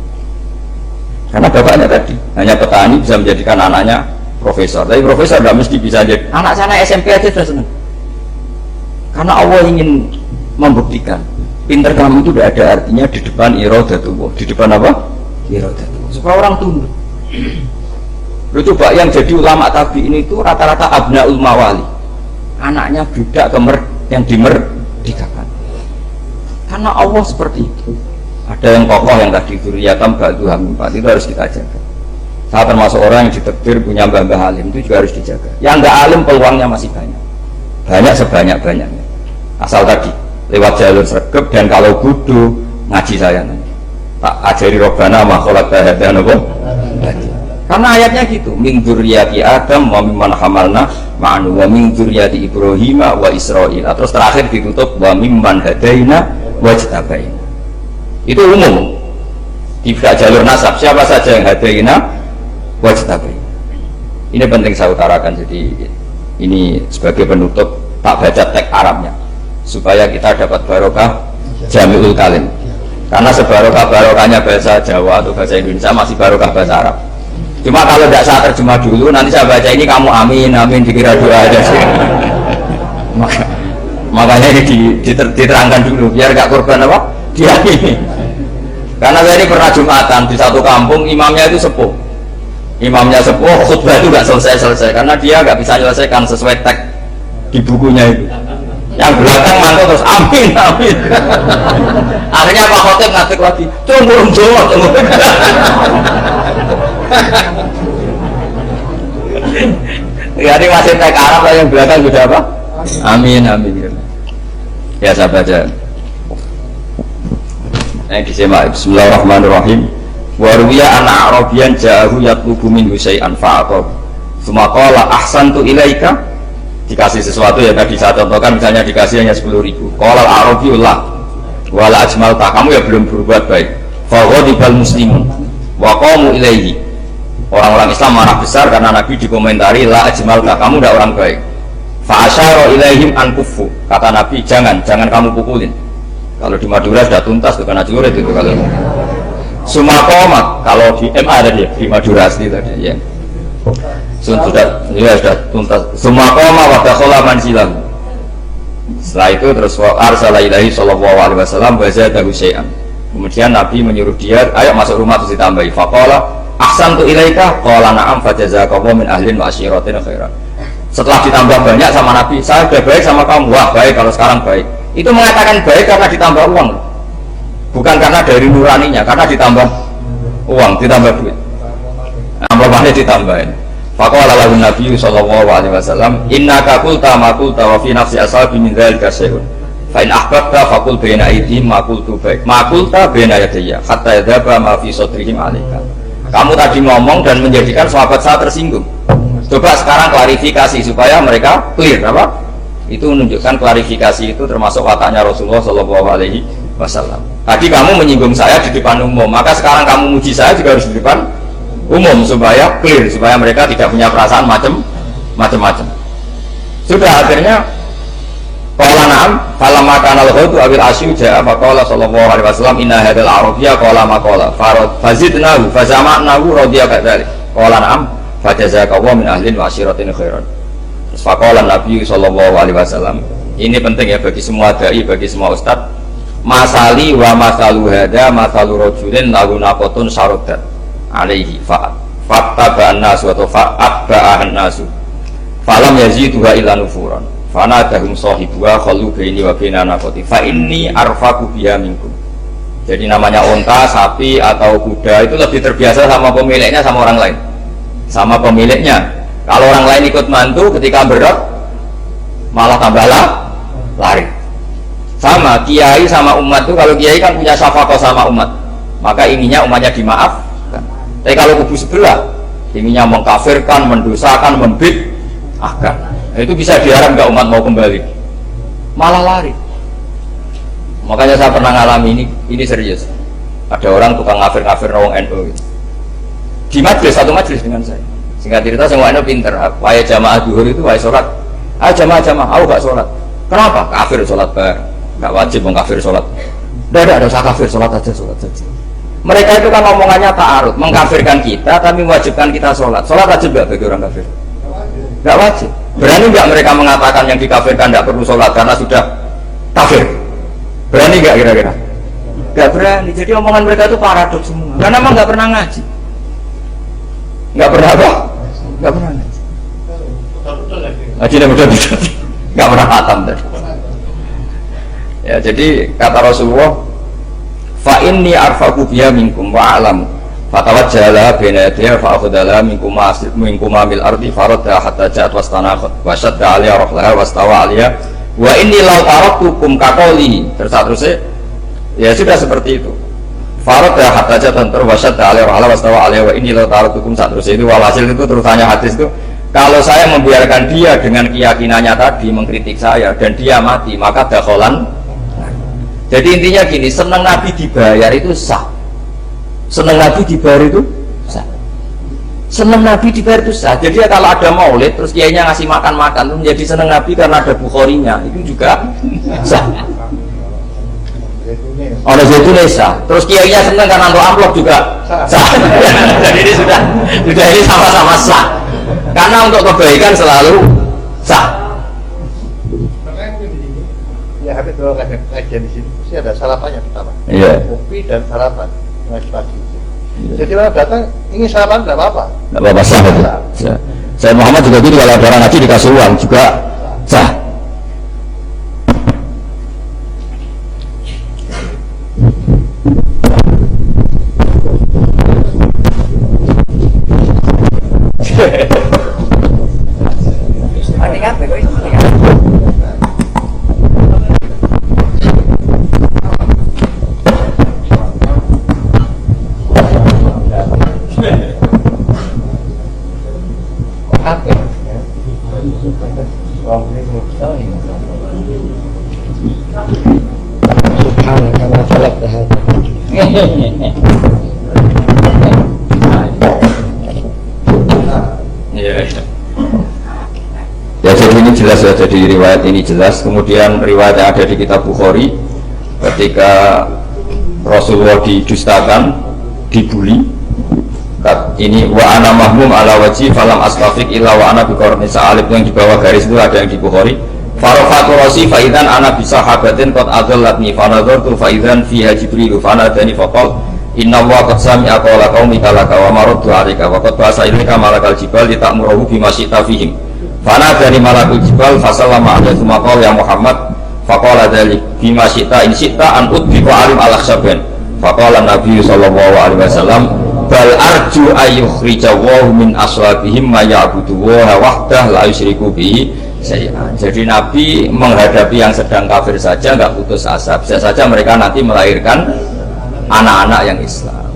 Karena bapaknya tadi hanya petani bisa menjadikan anaknya profesor. Tapi profesor nggak mesti bisa jadi. Anak saya SMP aja sudah senang. Karena Allah ingin membuktikan pinter kamu itu tidak ada artinya di depan iradatullah. Di depan apa? Iradatullah. Supaya orang tunduk. Lu coba yang jadi ulama tabi'in itu rata-rata abnaul mawali. Anaknya budak yang dimerdekakan. Karena Allah seperti itu. Ada yang kokoh yang tadi dzurriyyatan ba'duha min ba'd, itu harus kita jaga. Saya termasuk orang yang ditakdir punya mbah-mbah alim, itu juga harus dijaga. Yang enggak alim peluangnya masih banyak. Banyak sebanyak-banyaknya. Asal tadi lewat jalur sregep, dan kalau bodoh ngaji saya nanti. Tak ajari Rabbana ma khalaqta hadza napa? Karena ayatnya gitu, min dzurriyyati Adam wa mimman hamalna ma'anu wa min dzurriyyati Ibrahim wa Israil. Terus terakhir ditutup wa mimman hadaina wa jtabaina. Itu umum. Tidak jalur nasab, siapa saja yang hadaina wa jtabaina. Ini penting saya utarakan, jadi ini sebagai penutup tak baca teks Arabnya supaya kita dapat barokah Jami'ul Kalim. Karena sebarokah-barokahnya bahasa Jawa atau bahasa Indonesia masih barokah bahasa Arab. Cuma kalau tidak saya terjemah dulu, nanti saya baca ini kamu amin, amin dikira doa aja sih. Makanya ini diterangkan dulu, biar gak korban apa? Diamini. Karena saya ini pernah Jumatan di satu kampung, imamnya itu sepuh. Imamnya sepuh, khutbah itu gak selesai-selesai karena dia gak bisa menyelesaikan sesuai teks di bukunya itu. Yang belakang mantul terus amin, amin. Akhirnya Pak Khotib ngatik lagi, tunggu. Ya ini masih teks Arab lah, yang belakang sudah apa? Amin, amin. Ya saya baca. Yang disimak. Bismillahirrahmanirrahim. Waruya anak Arabian ja'ahu yatlubu min husay'an fa'aqab. Sumaqala ahsantu ilaika. Dikasih sesuatu yang tadi saya contohkan, misalnya dikasih hanya 10.000. Qala al-Arabiyullah wala ajmalta, kamu ya belum berbuat baik. Fa ghadibal muslimun wa qamu ilaihi. Orang-orang Islam marah besar karena Nabi dikomentari la ajmalta, kamu tidak orang baik. Fa asyara ilaihim an kufu, kata Nabi jangan kamu pukulin. Kalau di Madura sudah tuntas tuh, karena juret itu kalau Sumakomat, kalau di MA tadi ya, di Madura asli tadi ya. Sudah tuntas. Sumakoma wadakhola mansilam. Setelah itu terus arsala ilahi sallallahu alaihi wasallam wa zadahu syai'an. Kemudian Nabi menyuruh dia, ayo masuk rumah terus ditambahi. Faqala ahsantu ilaika qala na'am fajazakallahu min ahlin wa asyiratin khairan. Setelah ditambah banyak sama Nabi, saya sudah baik sama kamu. Wah baik, kalau sekarang baik. Itu mengatakan baik karena ditambah uang, bukan karena dari nuraninya, karena ditambah uang, ditambah duit. Amalnya ditambahin. Faqala lahu Nabi sallallahu alaihi wasallam, innaka qulta ma qulta wa fi nafsi ashabi min dzalika syai'un. Fa in ahbabta faqul baina aydihim ma qultu baik. Ma qulta baina yadayya hatta yadhaba ma fi sadrihim alaika. Kamu tadi ngomong dan menjadikan sahabat saya tersinggung. Coba sekarang klarifikasi supaya mereka clear apa? Itu menunjukkan klarifikasi itu termasuk wataknya Rasulullah sallallahu alaihi wasallam. Tadi kamu menyinggung saya di depan umum, maka sekarang kamu muji saya juga harus di depan umum supaya clear, supaya mereka tidak punya perasaan macam-macam. Sudah akhirnya qala na'am falamma kana al-ghadu awil asyu ja'a faqala sallallahu alaihi wasallam inna hadzal arabiyya qala ma qala fazidnahu fazama'nahu radiya kadzalik qala na'am fajazakallahu min ahlin wa asyiratin khairan. Faqala Nabi sallallahu alaihi wasallam, ini penting ya bagi semua dai, bagi semua ustaz. Masali wa masalu hada masalu rajulin lahu naqatun syaradat alaihi fattaba an-nasu wa fa'atba'a an-nasu falam yaziduha illa nufuran fanadahum sahibuha khallu baini wa baina naqati fa inni arfaqu biha minkum. Jadi namanya unta, sapi atau kuda itu lebih terbiasa sama pemiliknya, sama orang lain, sama pemiliknya. Kalau orang lain ikut mantu ketika berat malah tambah lari. Sama kiai sama umat itu, kalau kiai kan punya syafaqah sama umat, maka inginnya umatnya dimaafkan. Tapi kalau kubu sebelah inginnya mengkafirkan, mendosakan, membid'ahkan, itu bisa diharap nggak umat mau kembali, malah lari. Makanya saya pernah ngalami ini serius. Ada orang tukang ngafir-ngafir rawang NU di majelis, satu majelis dengan saya. Singkat cerita, semua NU pinter. Wahai jamaah duhur itu, wahai sholat, jamaah, aku gak sholat. Kenapa? Kafir sholat bareng. Gak wajib mengkafir sholat. Tidak usah kafir, sholat aja, sholat saja. Mereka itu kan omongannya ta'arud, mengkafirkan kita tapi mewajibkan kita sholat. Sholat wajib gak bagi orang kafir? Gak wajib. Berani gak mereka mengatakan yang dikafirkan gak perlu sholat karena sudah kafir? Berani gak kira-kira? Gak berani. Jadi omongan mereka itu paradoks semua, karena memang gak pernah ngaji. Gak pernah apa? Gak pernah ngaji. Ngaji betul-betul gak pernah khatam tadi. Ya, jadi kata Rasulullah, fa inni arfaqu biha minkum wa a'lamu fatawajjala baina yadayha fa akhadha minkum mil ardi faradha hatta ja'at wastanaqat wa shadda 'alaiha rahlaha wastawa 'alaiha Wa inni law taraktukum kaqoli, terus ya sudah seperti itu. Farad ya hatta jatan terwasat alaihi wa ala wastawa alaihi wa inni law taraktukum terus itu walhasil itu terusannya hadis itu, kalau saya membiarkan dia dengan keyakinannya tadi mengkritik saya dan dia mati maka dakholan. Jadi intinya gini, senang Nabi dibayar itu sah. Senang Nabi dibayar itu sah. Senang Nabi dibayar itu sah. Jadi ya kalau ada maulid terus kiainya ngasih makan-makan itu menjadi senang Nabi karena ada Bukharinya, itu juga sah. Oleh itu sah. Terus kiainya senang karena untuk amplop juga sah. Jadi ini sudah ini sama-sama sah. Karena untuk kebaikan selalu sah. Ya habis kalau kajian di sini pasti ada sarapannya pertama. Iya. Kopi dan sarapan ngaji pagi. Jadi orang datang ingin sarapan tidak apa-apa. Tidak apa-apa sah. Saya Muhammad juga gitu, kalau ada orang ngaji dikasih uang juga sah. Ya, jadi ini jelas ya, jadi riwayat ini jelas. Kemudian riwayat yang ada di kitab Bukhari ketika Rasulullah didustakan, dibully. Ini wa ana mahmum ala wajhi falam astafiq illa wa ana biqarni sa'alib, yang di bawah garis itu ada yang di Bukhari. Farafatu rasi faidan ana bisahabatin qad adallatni fanadhartu faidan fiha jibril fanadani faqal inna wa qad sami'a qawla qaumika laka wa maradtu 'alaika wa qad ba'asa ilaika malakal jibal litamurahu bima syi'ta fihim fanadani malakul jibal fasallama alaihi thumma qala ya Muhammad faqala dzalik bima syi'ta in syi'ta an udbiqa alim al-akhsaban faqala Nabi sallallahu alaihi wasallam bal arju ayyukhrijahu min aslabihim ma ya'budu wa wahdah la yusyriku bihi. Jadi Nabi menghadapi yang sedang kafir saja nggak putus asa, bisa saja mereka nanti melahirkan anak-anak yang Islam.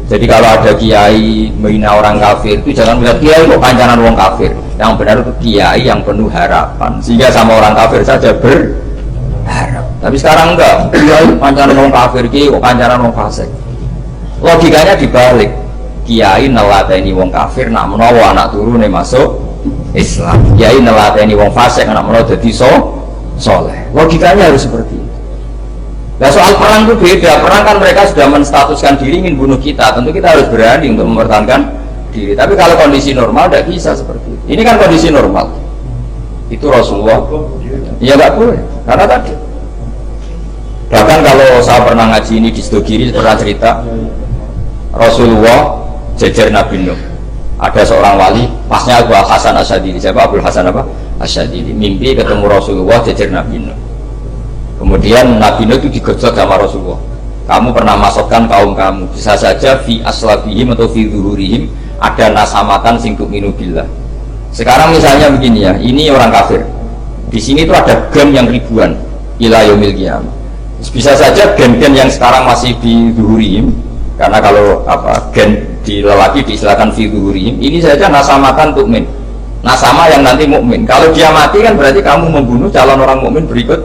Jadi kalau ada kiai menghina orang kafir itu jangan melihat kiai kok kancanan orang kafir, yang benar itu kiai yang penuh harapan, sehingga sama orang kafir saja berharap. Tapi sekarang enggak, kiai kancanan orang kafir, kiai kok kancanan orang fasik. Logikanya dibalik, kiai nelateni wong kafir nak menawa anak turune masuk Islam, kiai nelateni wong fasik anak menawa dadi soleh. Logikanya harus seperti itu. Nah soal perang itu beda. Perang kan mereka sudah menstatuskan diri ingin bunuh kita, tentu kita harus berani untuk mempertahankan diri. Tapi kalau kondisi normal tidak bisa seperti itu. Ini kan kondisi normal. Itu Rasulullah ya nggak boleh, karena tadi bahkan kalau saya pernah ngaji ini di Sidogiri pernah cerita Rasulullah jejer Nabi Nuh. Ada seorang wali, pasnya Abu Hasan Asyadili. Siapa Abu Hasan apa? Asyadili. Mimpi ketemu Rasulullah jejer Nabi Nuh. Kemudian Nabi Nuh itu digojok sama Rasulullah. Kamu pernah masukkan kaum kamu, bisa saja fi aslabihim atau fi zuhurihim ada nasamatan sing tu'minu billah. Sekarang misalnya begini ya, ini orang kafir. Di sini itu ada gen yang ribuan ila yaumil qiyamah. Bisa saja gen-gen yang sekarang masih di zuhurihim, karena kalau apa gen di lelaki diistilahkan fi zuhurihim, ini saja nasamatan tu'min. Nasama yang nanti mukmin. Kalau dia mati kan berarti kamu membunuh calon orang mukmin berikut.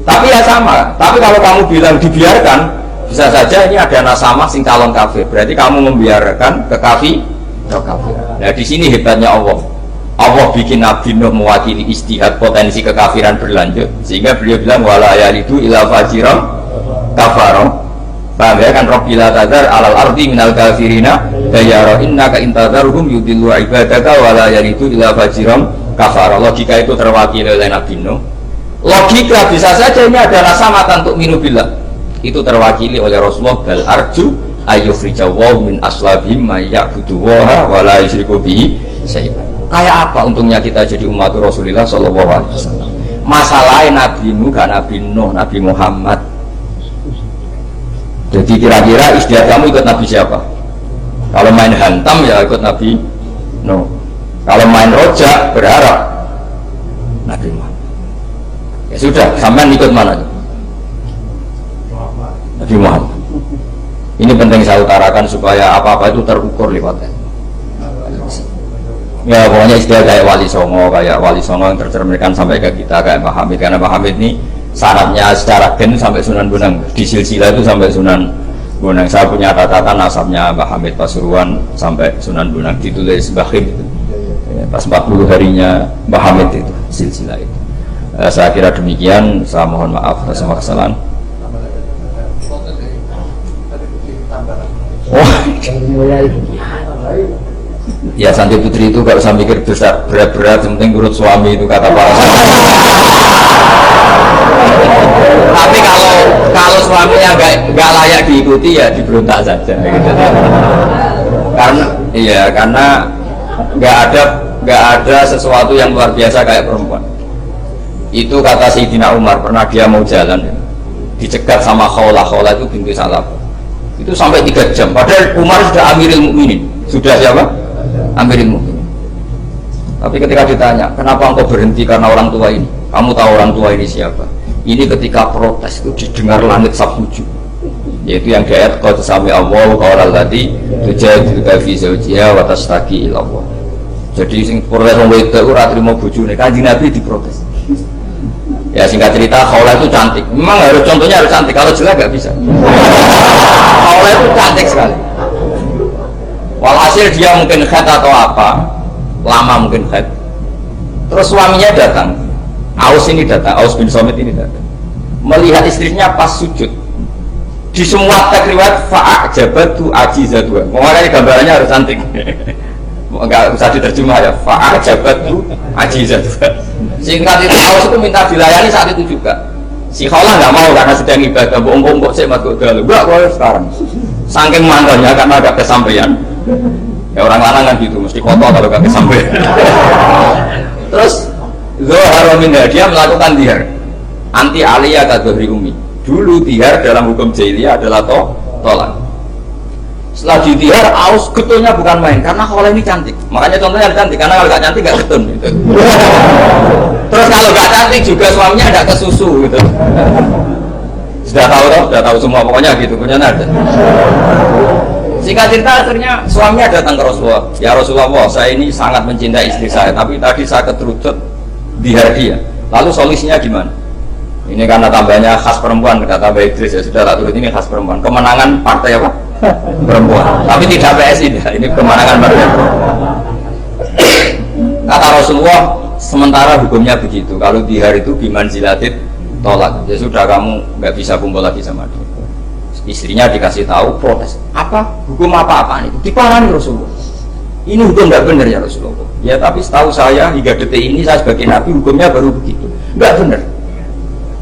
Tapi ya sama. Tapi kalau kamu bilang dibiarkan, bisa saja ini ada nasama sing calon kafir. Berarti kamu membiarkan ke kafir. Nah di sini hebatnya Allah. Allah bikin Nabi Nuh mewakili istihad potensi kekafiran berlanjut, sehingga beliau bilang wala yalidu ila fajiram kafarom. Paham ya kan? Rabbila tadar alal ardi minal kafirina dayara innaka intadharhum yudillu ibadaka wala yalidu ila fajiram kafara. Logika itu terwakili oleh Nabi Nuh. Logika bisa saja ini ada nasamatan untuk minubillah, itu terwakili oleh Rasulullah. Bal arju ayyukhrijahu min aslabihim may ya'budu wa la yusyriku bihi syai'an. Kayak apa untungnya kita jadi umat Rasulullah sallallahu alaihi wasallam? Masalahnya Nabi Nuh gak Nabi Nuh, Nabi Muhammad. Jadi kira-kira istiadat kamu ikut Nabi siapa? Kalau main hantam ya ikut Nabi Nuh. Kalau main rojak berharap Nabi Muhammad. Ya sudah, sampean ikut mana? Nabi Muhammad. Ini penting saya utarakan supaya apa-apa itu terukur lewatnya. Ya pokoknya istilah kayak wali songo yang tercerminkan sampai ke kita kayak Pak Hamid, karena Pak Hamid ini syaratnya secara gen sampai Sunan Bonang, di silsilah itu sampai Sunan Bonang. Saya punya catatan nasabnya Pak Hamid Pasuruan sampai Sunan Bonang, ditulis Mbah Khim itu. Ya, pas 40 harinya Mbah Hamid itu silsilah itu. Saya kira demikian, saya mohon maaf atas semua kesalahan. Oh. Ya santri putri itu gak usah mikir besar berat-berat, yang penting urut suami itu kata para sahabat. Tapi kalau suaminya gak layak diikuti ya diberontak saja gitu. Karena gak ada sesuatu yang luar biasa kayak perempuan. Itu kata Sayyidina Umar, pernah dia mau jalan dicegat sama Khawlah itu binti Salaf. Itu sampai 3 jam, padahal Umar sudah Amirul Mukminin. Sudah siapa? Amirul Mukminin. Tapi ketika ditanya, kenapa engkau berhenti karena orang tua ini? Kamu tahu orang tua ini siapa? Ini ketika protes itu didengar langit sabtuju, yaitu yang di ayat qad sami Allahu qawla allati tujadiluka fi zawjiha wa tashtaki ila Allah. Jadi sing protes wong wedok ora trimo bojone, Kanjeng Nabi diprotes. Ya singkat cerita, Khawlah itu cantik. Memang contohnya harus cantik, kalau jelek gak bisa. Khawlah itu cantik sekali. Walhasil dia mungkin head atau apa, lama mungkin head. Terus suaminya datang, Aus bin Somit ini datang, melihat istrinya pas sujud. Di semua teks riwayat fa'ajabatu ajizatuha. Makanya gambarannya harus cantik. Enggak usah diterjemah ya, fa'ajabatu ajizatuha. Singkat itu Aus itu minta dilayani saat itu juga. Si Khawlah nggak mau karena sedang ibadah, bongkok sih masuk ke dalam. Enggak sekarang. Saking mantannya karena agak kesampaian. Ya orang lanang kan gitu, mesti kotor kalau gak kesampaian. Terus Zohar minha, dia melakukan dihar anti aliyah kadhri umi. Dulu dihar dalam hukum jahiliyah adalah tolak. Setelah di dihar, Aus getulnya bukan main karena Khawlah ini cantik. Makanya contohnya ada cantik, karena kalau gak cantik gak getun gitu. Terus kalau gak cantik juga suaminya ada kesusu gitu. Sudah tahu semua pokoknya gitu, punya ada. Singkat cerita akhirnya suaminya datang ke Rasulullah. Ya Rasulullah, saya ini sangat mencintai istri saya, tapi tadi saya keterutut dihar dia. Lalu solusinya gimana? Ini karena tambahnya khas perempuan, kata Mbak Idris, ya sudah tak turut, ini khas perempuan. Kemenangan partai apa? Perempuan. Tapi tidak PSI, ini kemenangan partai perempuan. Kata Rasulullah, sementara hukumnya begitu. Kalau dihar itu bimanzilatit tolak, ya sudah kamu nggak bisa kumpul lagi sama dia. Istrinya dikasih tahu, protes. Apa? Hukum apa-apaan itu? Diparani Rasulullah. Ini hukum nggak benar ya Rasulullah. Ya tapi setahu saya hingga detik ini saya sebagai Nabi hukumnya baru begitu. Nggak benar.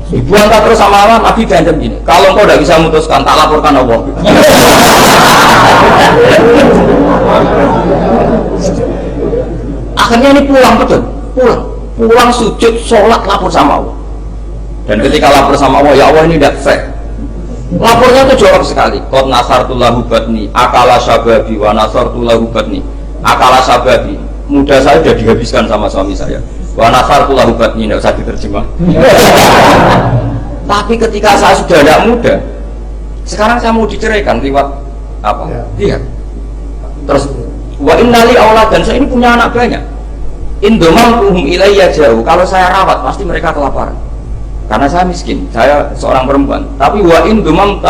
Dibuang terus sama Allah, Nabi diancam gini. Kalau engkau tidak bisa memutuskan, tak laporkan Allah. Akhirnya ini pulang sujud, sholat, lapor sama Allah. Dan ketika lapor sama Allah, ya Allah ini tidak fair. Lapornya itu jorok sekali. Qad nasartullahu batni akala sababi wa nasartullahu batni akala sababi. Muda saya sudah dihabiskan sama suami saya. Wa nasartullahu batni, tidak usah diterjemah. Tapi ketika saya sudah tidak muda, sekarang saya mau diceraikan lewat apa? Lihat. Terus wa innali aulad, dan saya ini punya anak banyak. Indomam ilayya jauh. Kalau saya rawat pasti mereka kelaparan. Karena saya miskin, saya seorang perempuan. Tapi wa in domam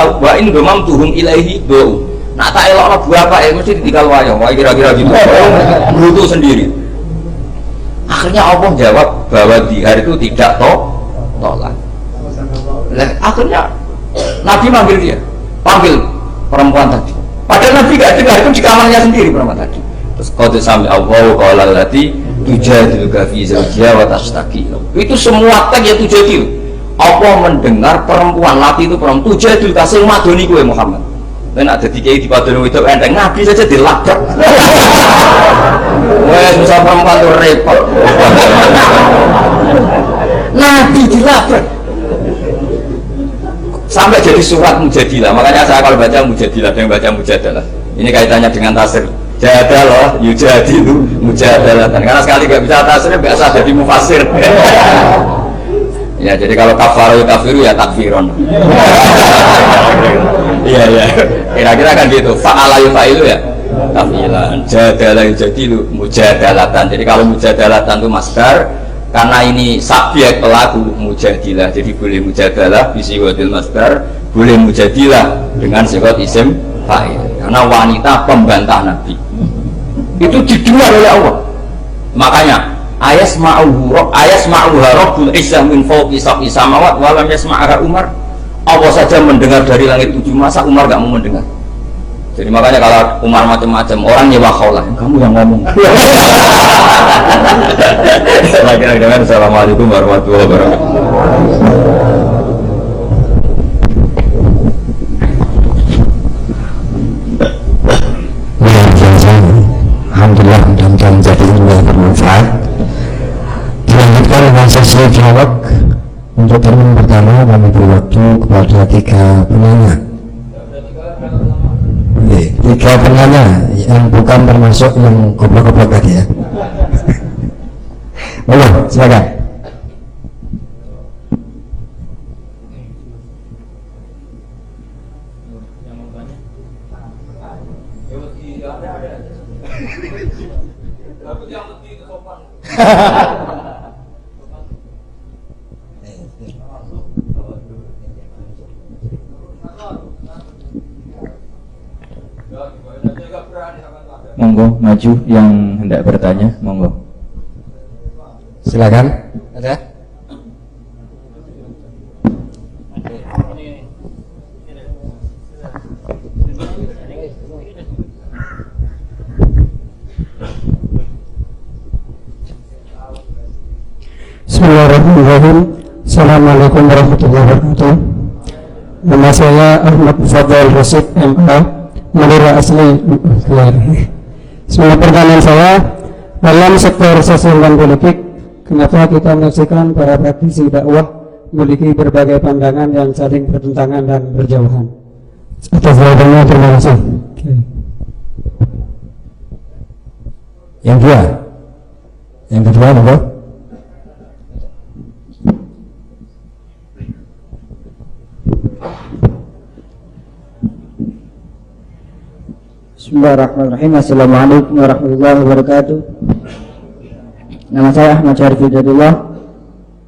tuhum ilaihi do. Nah tak elok buah apa ya mesti ditinggal wayang. Wah kira-kira gitu. Brutu sendiri. Akhirnya Allah jawab bahwa dihar itu tidak tolak. Akhirnya Nabi panggil perempuan tadi. Padahal Nabi gak dengar, itu di kamarnya sendiri perempuan tadi. Terus qad sami Allahu qawla allati tujadiluka fi zawjiha wa tashtaki. Itu semua tag ya tujadilu. Allah mendengar perempuan laki itu perempuan tujadil kasih madoni kowe Muhammad. Dan ada di kiai di padone itu enteng Nabi saja dilabrak. Wes susah perempuan itu repot. Nabi dilabrak. Sampai jadi surat Mujadilah. Makanya saya kalau baca Mujadilah dan baca Mujadalah. Ini kaitannya dengan tafsir. Jadalah yujadilu mujadalatan. Karena sekali nggak bisa tasrif nggak usah jadi mufasir. Ya jadi kalau kafaru kafiru ya takfiron. Iya iya. Kira-kira kan gitu. Fa'ala yufa'ilu ya. Tafilan. Jadalah yujadilu mujadalatan. Jadi kalau mujadalatan itu masdar, karena ini subjek pelaku mujadilah. Jadi boleh mujadalah bisiwatil masdar, boleh mujadilah dengan sigat isim fa'il. Karena wanita pembantah Nabi itu didengar oleh Allah. Makanya ayasma'uha rabbul izzah min fawqi sab'i samawat wa lam yasma'ha Umar. Allah saja mendengar dari langit 7, masa Umar gak mau mendengar? Jadi makanya kalau Umar macam-macam orang nyewa khaulah, kamu yang ngomong. Assalamualaikum warahmatullahi wabarakatuh. Alhamdulillah, mudah-mudahan menjadi ilmu yang bermanfaat. Dilanjutkan dengan sesi dialog. Untuk termin pertama kami beri waktu kepada 3 penanya. 3 penanya yang bukan termasuk yang goblok-goblok tadi ya. Boleh, silakan. Monggo maju yang hendak bertanya, monggo. Silakan. Ada? Bismillahirrahmanirrahim. Assalamualaikum warahmatullahi wabarakatuh. Nama saya Ahmad Fadl Rasid MA, Madura asli. Semua pertanyaan saya, dalam sektor sosial dan politik, kenapa kita menyaksikan para praktisi dakwah memiliki berbagai pandangan yang saling bertentangan dan berjauhan? Atas jawabannya terima kasih. Yang kedua, monggo. Bismillahirrahmanirrahim. Assalamualaikum warahmatullahi wabarakatuh. Nama saya Ahmad Syarif Hidayatullah.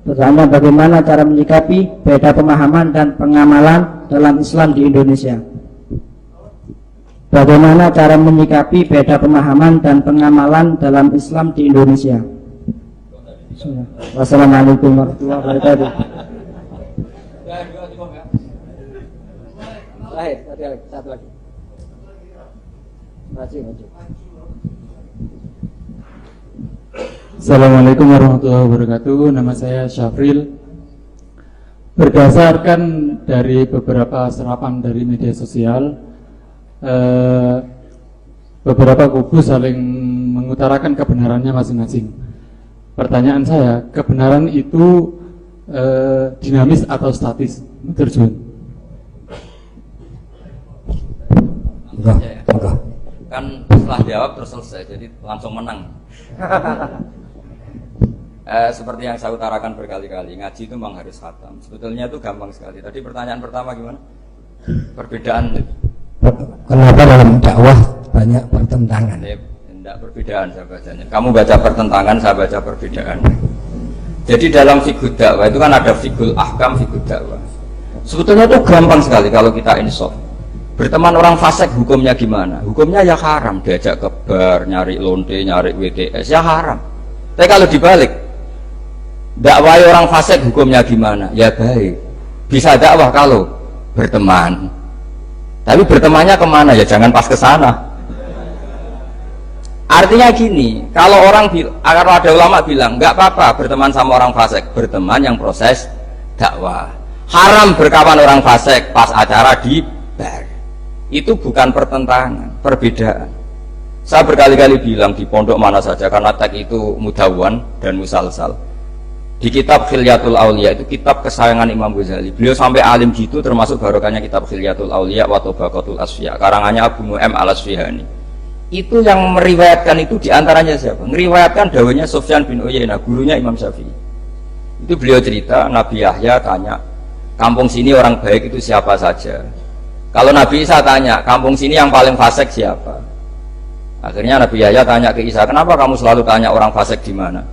Pertanyaan, bagaimana cara menyikapi beda pemahaman dan pengamalan dalam Islam di Indonesia? Bagaimana cara menyikapi beda pemahaman dan pengamalan dalam Islam di Indonesia? Wassalamualaikum warahmatullahi wabarakatuh. Satu lagi. Assalamualaikum warahmatullahi wabarakatuh. Nama saya Syafril. Berdasarkan dari beberapa serapan dari media sosial, beberapa kubu saling mengutarakan kebenarannya masing-masing. Pertanyaan saya, kebenaran itu dinamis atau statis? Terjun. Enggak. Kan setelah jawab terus selesai, jadi langsung menang. Seperti yang saya utarakan berkali-kali, ngaji itu memang harus khatam. Sebetulnya itu gampang sekali. Tadi pertanyaan pertama gimana? Perbedaan. Kenapa dalam dakwah banyak pertentangan? Tidak perbedaan saya bacanya. Kamu baca pertentangan, saya baca perbedaan. Jadi dalam fiqh dakwah itu kan ada fiqhul ahkam, fiqh dakwah. Sebetulnya itu gampang sekali kalau kita insaf. Berteman orang fasik hukumnya gimana? Hukumnya ya haram, diajak ke bar, nyari lonte, nyari WTS, ya haram. Tapi kalau dibalik, dakwah orang fasik hukumnya gimana? Ya baik. Bisa dakwah kalau berteman. Tapi bertemannya kemana? Ya jangan pas ke sana. Artinya gini, kalau kalau ada ulama bilang nggak apa-apa berteman sama orang fasik, berteman yang proses dakwah. Haram berkawan orang fasik pas acara di bar. Itu bukan pertentangan, perbedaan. Saya berkali-kali bilang di pondok mana saja, karena teks itu mudawwan dan musalsal. Di kitab Khilyatul Auliya, itu kitab kesayangan Imam Ghazali. Beliau sampai alim gitu, termasuk barokahnya kitab Khilyatul Auliya wa Tabaqatul Asfiya, karangannya Abu Nu'aim al-Asfihani. Itu yang meriwayatkan itu diantaranya siapa? Meriwayatkan dawuhnya Sufyan bin Uyainah, gurunya Imam Syafi'i. Itu beliau cerita, Nabi Yahya tanya, kampung sini orang baik itu siapa saja? Kalau Nabi Isa tanya, kampung sini yang paling fasik siapa? Akhirnya Nabi Yahya tanya ke Isa, kenapa kamu selalu tanya orang fasik di mana?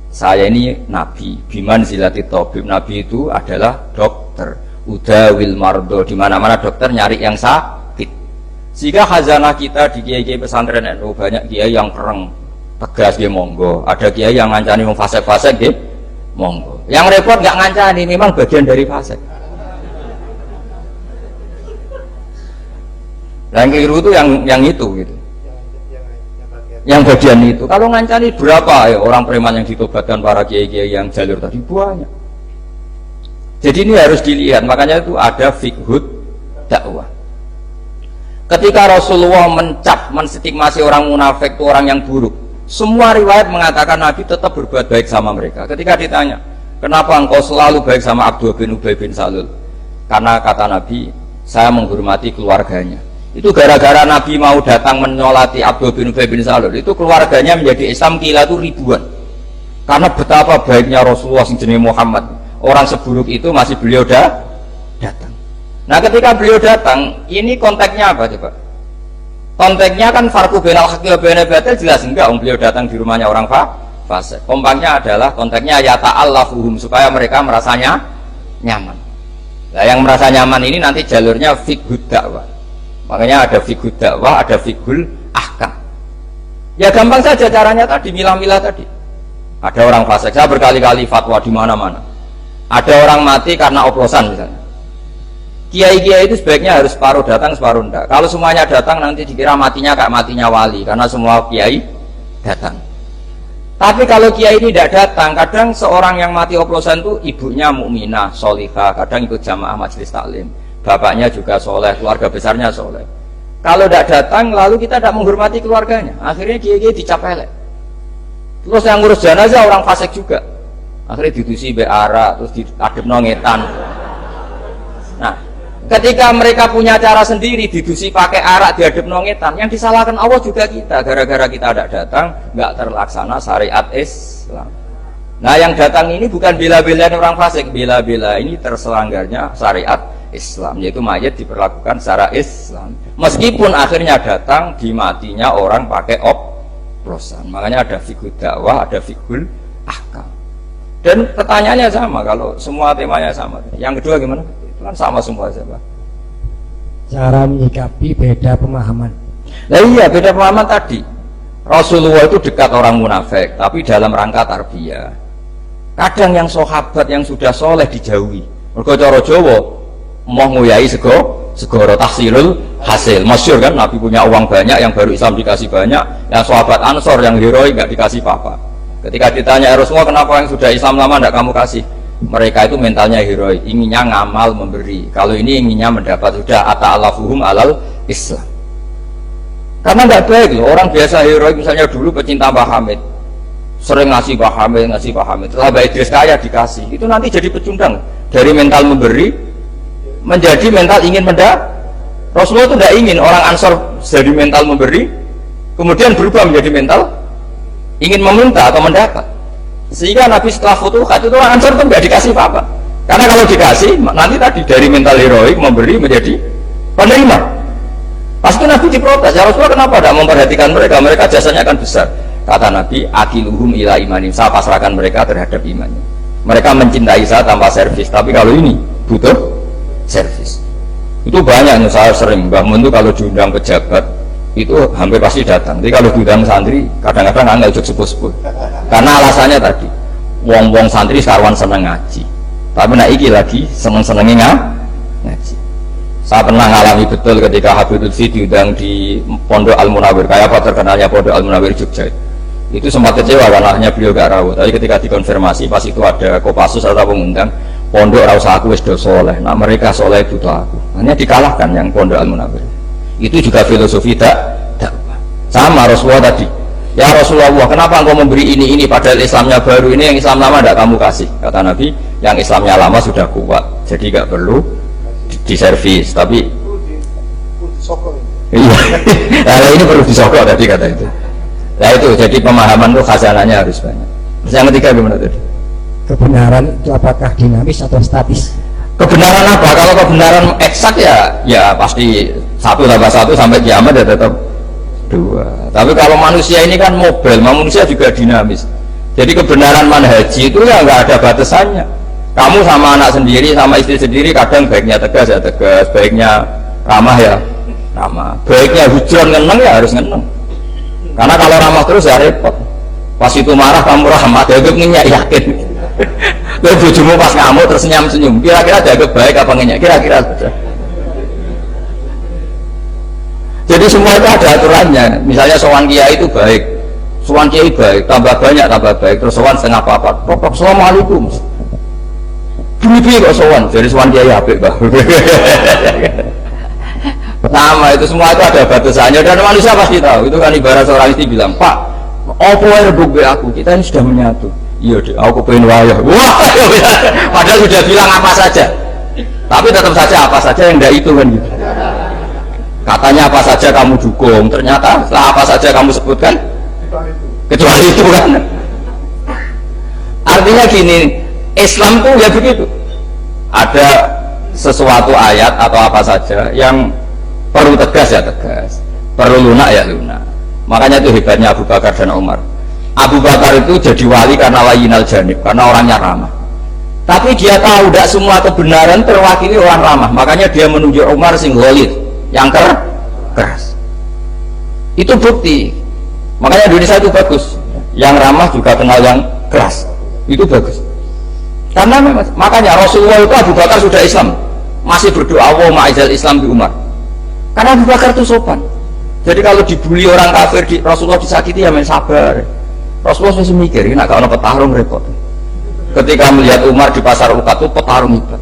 Saya ini Nabi, biman zilati tabib. Nabi itu adalah dokter, udawil mardo, di mana-mana dokter nyari yang sakit. Sehingga khazanah kita di kiai-kiai pesantren NU banyak kiai yang kereng, tegas dia monggo. Ada kiai yang ngancani wong fasik-fasik dia monggo. Yang repot nggak ngancani, memang bagian dari fasik. Yang keliru itu yang itu gitu. Yang bagian itu. Kalau ngancani berapa ya orang preman yang ditobatkan para kiai-kiai yang jalur tadi banyak. Jadi ini harus dilihat, makanya itu ada fiqhud dakwah. Ketika Rasulullah menstigmasi orang munafik itu orang yang buruk, semua riwayat mengatakan Nabi tetap berbuat baik sama mereka. Ketika ditanya, kenapa engkau selalu baik sama Abdul bin Ubay bin Salul? Karena kata Nabi, saya menghormati keluarganya. Itu gara-gara Nabi mau datang menyolati Abdul bin Ubay bin Salul, itu keluarganya menjadi Islam kila itu ribuan. Karena betapa baiknya Rasulullah sendiri Muhammad, orang seburuk itu masih beliau datang. Nah ketika beliau datang, ini konteksnya apa coba? Konteksnya kan farqu bainal haqqi wa bainal batil jelas enggak, beliau datang di rumahnya orang fasik. Kompaknya adalah konteksnya ya ta'allafuhum, supaya mereka merasanya nyaman. Nah yang merasa nyaman ini nanti jalurnya fiqhud dakwah. Makanya ada fiqhud dakwah, ada fiqhul ahkam. Ya gampang saja caranya tadi, milah-milah tadi. Ada orang fasik, saya berkali-kali fatwa di mana-mana. Ada orang mati karena oplosan misalnya. Kiai-kiai itu sebaiknya harus separuh datang, separuh enggak. Kalau semuanya datang nanti dikira matinya kayak matinya wali, karena semua kiai datang. Tapi kalau kiai ini tidak datang, kadang seorang yang mati oplosan itu ibunya mukminah, solihah, kadang ikut jamaah majelis taklim, bapaknya juga soleh, keluarga besarnya soleh. Kalau tidak datang, lalu kita tidak menghormati keluarganya. Akhirnya kiai-kiai dicap elek. Terus yang ngurus jenazah orang fasik juga. Akhirnya didusi beara, terus diadep nongetan. Nah, ketika mereka punya cara sendiri, didusi pakai arak, diadep nongetan, yang disalahkan Allah juga kita, gara-gara kita tidak datang, nggak terlaksana syariat Islam. Nah yang datang ini bukan bela-belain orang fasik, bela-bela ini terselanggarnya syariat Islam, yaitu mayat diperlakukan secara Islam, meskipun akhirnya datang di matinya orang pakai oplosan. Makanya ada fiqhul dakwah, ada fiqhul ahkam. Dan pertanyaannya sama, kalau semua temanya sama. Yang kedua gimana? Kan sama semua siapa? Cara menyikapi beda pemahaman. Nah iya, beda pemahaman tadi. Rasulullah itu dekat orang munafik, tapi dalam rangka tarbiyah. Kadang yang sahabat yang sudah soleh dijauhi. Mergo cara Jawa mau nguyai segoro tahsilul hasil. Masyhur kan, Nabi punya uang banyak, yang baru Islam dikasih banyak, yang sahabat Ansor yang heroik nggak dikasih apa-apa. Ketika ditanya Rasulullah, kenapa yang sudah Islam lama nggak kamu kasih? Mereka itu mentalnya heroik, inginnya ngamal memberi. Kalau ini inginnya mendapat, sudah ata'alafuhum alal Islam. Karena tidak baik loh, orang biasa heroik misalnya dulu pecinta Mbah Hamid, sering ngasih Mbah Hamid. Setelah Mbah Idris kaya dikasih, itu nanti jadi pecundang. Dari mental memberi menjadi mental ingin mendapat. Rasulullah itu tidak ingin orang Ansor dari mental memberi kemudian berubah menjadi mental ingin meminta atau mendapat. Sehingga Nabi setelah Futuhat itu orang Ansor itu nggak dikasih apa-apa. Karena kalau dikasih, nanti tadi dari mental heroik memberi menjadi penerima. Pasti Nabi diprotes, ya Rasulullah kenapa tidak memperhatikan mereka? Mereka jasanya akan besar. Kata Nabi, akiluhum ila imanim, saya pasrahkan mereka terhadap imannya. Mereka mencintai saya tanpa servis, tapi kalau ini butuh servis. Itu banyak, saya sering, Mbah Mun itu kalau diundang pejabat, itu hampir pasti datang. Jadi kalau diundang santri, kadang-kadang nggak ujuk sepuh-sepuh. Karena alasannya tadi, wong-wong santri sekarang seneng ngaji, tapi nak iki lagi seneng-senengnya ngaji. Saya pernah ngalami betul ketika Habib Lutfi diundang di Pondok Al-Munawir. Kayak apa terkenalnya Pondok Al-Munawir Jogja. Itu sempat kecewa karena hanya beliau gak rawuh. Tapi ketika dikonfirmasi, pas itu ada Kopassus atau pengundang, Pondok rasa aku wis do soleh. Nah mereka soleh butuh aku. Hanya dikalahkan yang Pondok Al-Munawir. Itu juga filosofi dakwah. Sama Rasulullah tadi. Ya Rasulullah, kenapa engkau memberi ini padahal Islamnya baru, ini yang Islam lama tidak kamu kasih? Kata Nabi, yang Islamnya lama sudah kuat, jadi nggak perlu diservis. Tapi Iya. Nah, ini perlu disogok tadi kata itu. Nah itu jadi pemahaman tuh khazanahnya harus banyak. Terus yang ketiga gimana tadi? Kebenaran itu apakah dinamis atau statis? Kebenaran apa? Kalau kebenaran eksak ya pasti 1 tambah 1 sampai kiamat ya tetap 2. Tapi kalau manusia ini kan mobil, manusia juga dinamis. Jadi kebenaran manhaji itu ya nggak ada batasannya. Kamu sama anak sendiri, sama istri sendiri, kadang baiknya tegas ya tegas, baiknya ramah ya ramah, baiknya hujan ngeneng ya harus ngeneng. Karena kalau ramah terus ya repot. Pas itu marah kamu rahmat, ya ngenyak yakin. Lalu bojomu pas ngamuk terus senyum-senyum, kira-kira jaga baik apa ngenyak? Kira-kira saja. Jadi semua itu ada aturannya. Misalnya sowan kiai itu baik, sowan kiai baik, tambah banyak tambah baik, terus sowan setengah apa? Pokok assalamualaikum. Bumi kok sowan, jadi sowan kiai apik bah. Sama itu semua itu ada batasannya dan manusia pasti tahu. Itu kan ibarat seorang istri bilang, Pak, apa yang rebuk aku? Kita ini sudah menyatu. Iya deh, aku pengen wayah. Wah, padahal sudah bilang apa saja. Tapi tetap saja apa saja yang tidak itu kan gitu. Katanya apa saja kamu dukung, ternyata setelah apa saja kamu sebutkan kecuali itu kan. Artinya gini, Islam tuh ya begitu. Ada sesuatu ayat atau apa saja yang perlu tegas ya tegas, perlu lunak ya lunak. Makanya itu hebatnya Abu Bakar dan Umar. Abu Bakar itu jadi wali karena layinal janib, karena orangnya ramah. Tapi dia tahu tidak semua kebenaran terwakili orang ramah. Makanya dia menunjuk Umar sing ghalid, yang keras. Itu bukti. Makanya Indonesia itu bagus. Yang ramah juga kenal yang keras. Itu bagus. Karena makanya Rasulullah itu Abu Bakar sudah Islam, masih berdoa Allahumma aizal Islam bi Umar. Karena Abu Bakar itu sopan. Jadi kalau dibully orang kafir, Rasulullah disakiti ya main sabar. Rasulullah masih mikir, ini kalau petarung repot. Ketika melihat Umar di pasar Uqad itu petarung hebat.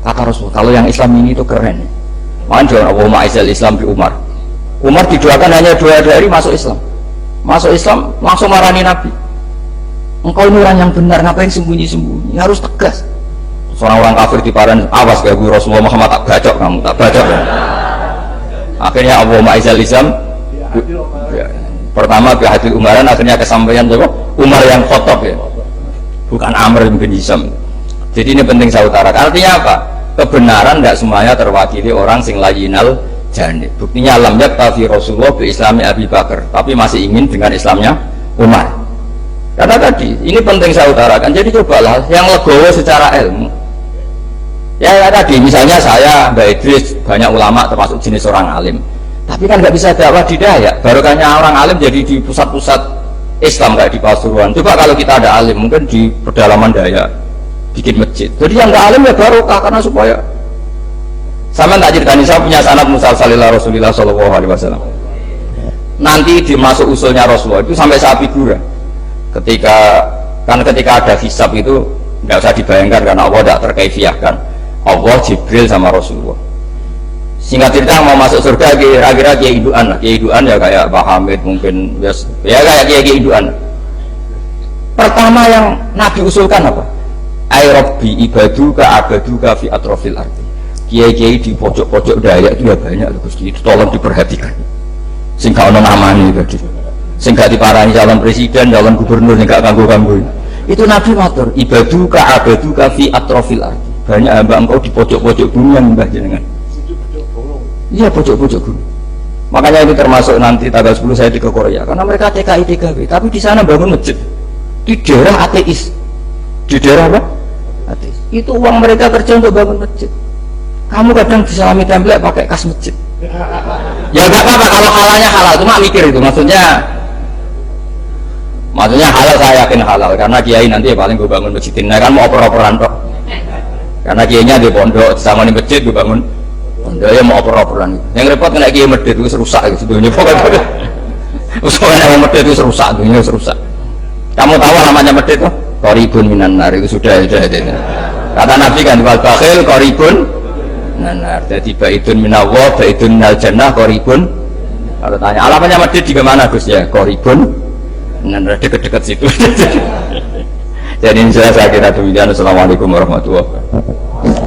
Kata Rasul, kalau yang Islam ini itu keren. Makanya jangan Allahumma aizal Islam bi Umar. Umar didoakan hanya 2 hari masuk Islam. Masuk Islam langsung marani Nabi. Engkau ini orang yang benar, ngapain sembunyi-sembunyi? Harus tegas. Seorang orang kafir di paran, awas gak gue Rasulullah Muhammad tak bacok kamu, tak bacok. Akhirnya Allahumma aizal Islam ya. Pertama bihadil Umaran, akhirnya kesampaian siapa? Umar yang khotob ya, bukan Amr bin Hisam. Jadi ini penting saya utarakan. Artinya apa? Kebenaran tidak semuanya terwakili orang sing layinal janib. Buktinya lam yaktafi Rasulullah bi Islami Abi Bakar, tapi masih ingin dengan Islamnya Umar. Karena tadi ini penting saya utarakan. Jadi cobalah yang legowo secara ilmu. Ya tadi misalnya saya Mbak Idris, banyak ulama termasuk jenis orang alim, tapi kan nggak bisa dakwah di Dayak. Barokahnya orang alim jadi di pusat-pusat Islam kayak di Pasuruan. Coba kalau kita ada alim mungkin di pedalaman Dayak bikin masjid. Jadi yang nggak alim ya barokah, karena supaya sama tak ceritanya, saya punya sanad musalsalillah Rasulullah SAW. Nanti dimasuk usulnya Rasulullah itu sampai sapi gurah. Ketika ada hisab itu nggak usah dibayangkan karena Allah tidak terkaifiahkan. Allah Jibril sama Rasulullah. Singkat cerita mau masuk surga kira-kira Kiai Duan lah. Kiai Duan ya kayak Pak Hamid mungkin ya kayak Kiai Duan. Pertama yang Nabi usulkan apa? Ai Rabbi ibaduka abaduka fi atrofil ardi. Kiai-kiai di pojok-pojok Dayak itu ya banyak loh Gusti, tolong diperhatikan. Sing gak ono namane tadi. Sing gak diparani calon presiden, calon gubernur sing gak kanggo-kanggo. Itu Nabi matur, ibaduka abaduka fi atrofil ardi. Banyak hamba engkau di pojok-pojok bumi yang mbah jenengan. Iya, pojok-pojok bumi. Makanya itu termasuk nanti tanggal 10 saya ke Korea, karena mereka TKI TKW, tapi di sana bangun masjid di daerah ateis. Di daerah apa? Ateis. Itu uang mereka kerja untuk bangun masjid. Kamu kadang disalami template pakai kas masjid. Ya nggak apa-apa kalau halalnya halal, cuma mikir itu maksudnya halal, saya yakin halal karena kiai nanti ya paling gue bangun masjid ini kan mau oper-operan kok. Karena kiainya di pondok sama di masjid gue bangun pondok ya mau oper-operan. Yang repot kena kiai medit itu rusak gitu dunia pokoknya. Usulnya yang medit itu rusak dunia rusak. Kamu tahu namanya medit tuh? Qoribun minan nar itu sudah. Kata Nabi kan wal bakhil qoribun nah, jadi baitun minallah, baitun minal jannah, qoribun. Kalau tanya alamatnya medit di mana Gus ya? Qoribun. Nah, dekat-dekat situ. Jadi ini saya kira demikian. Assalamualaikum warahmatullahi wabarakatuh.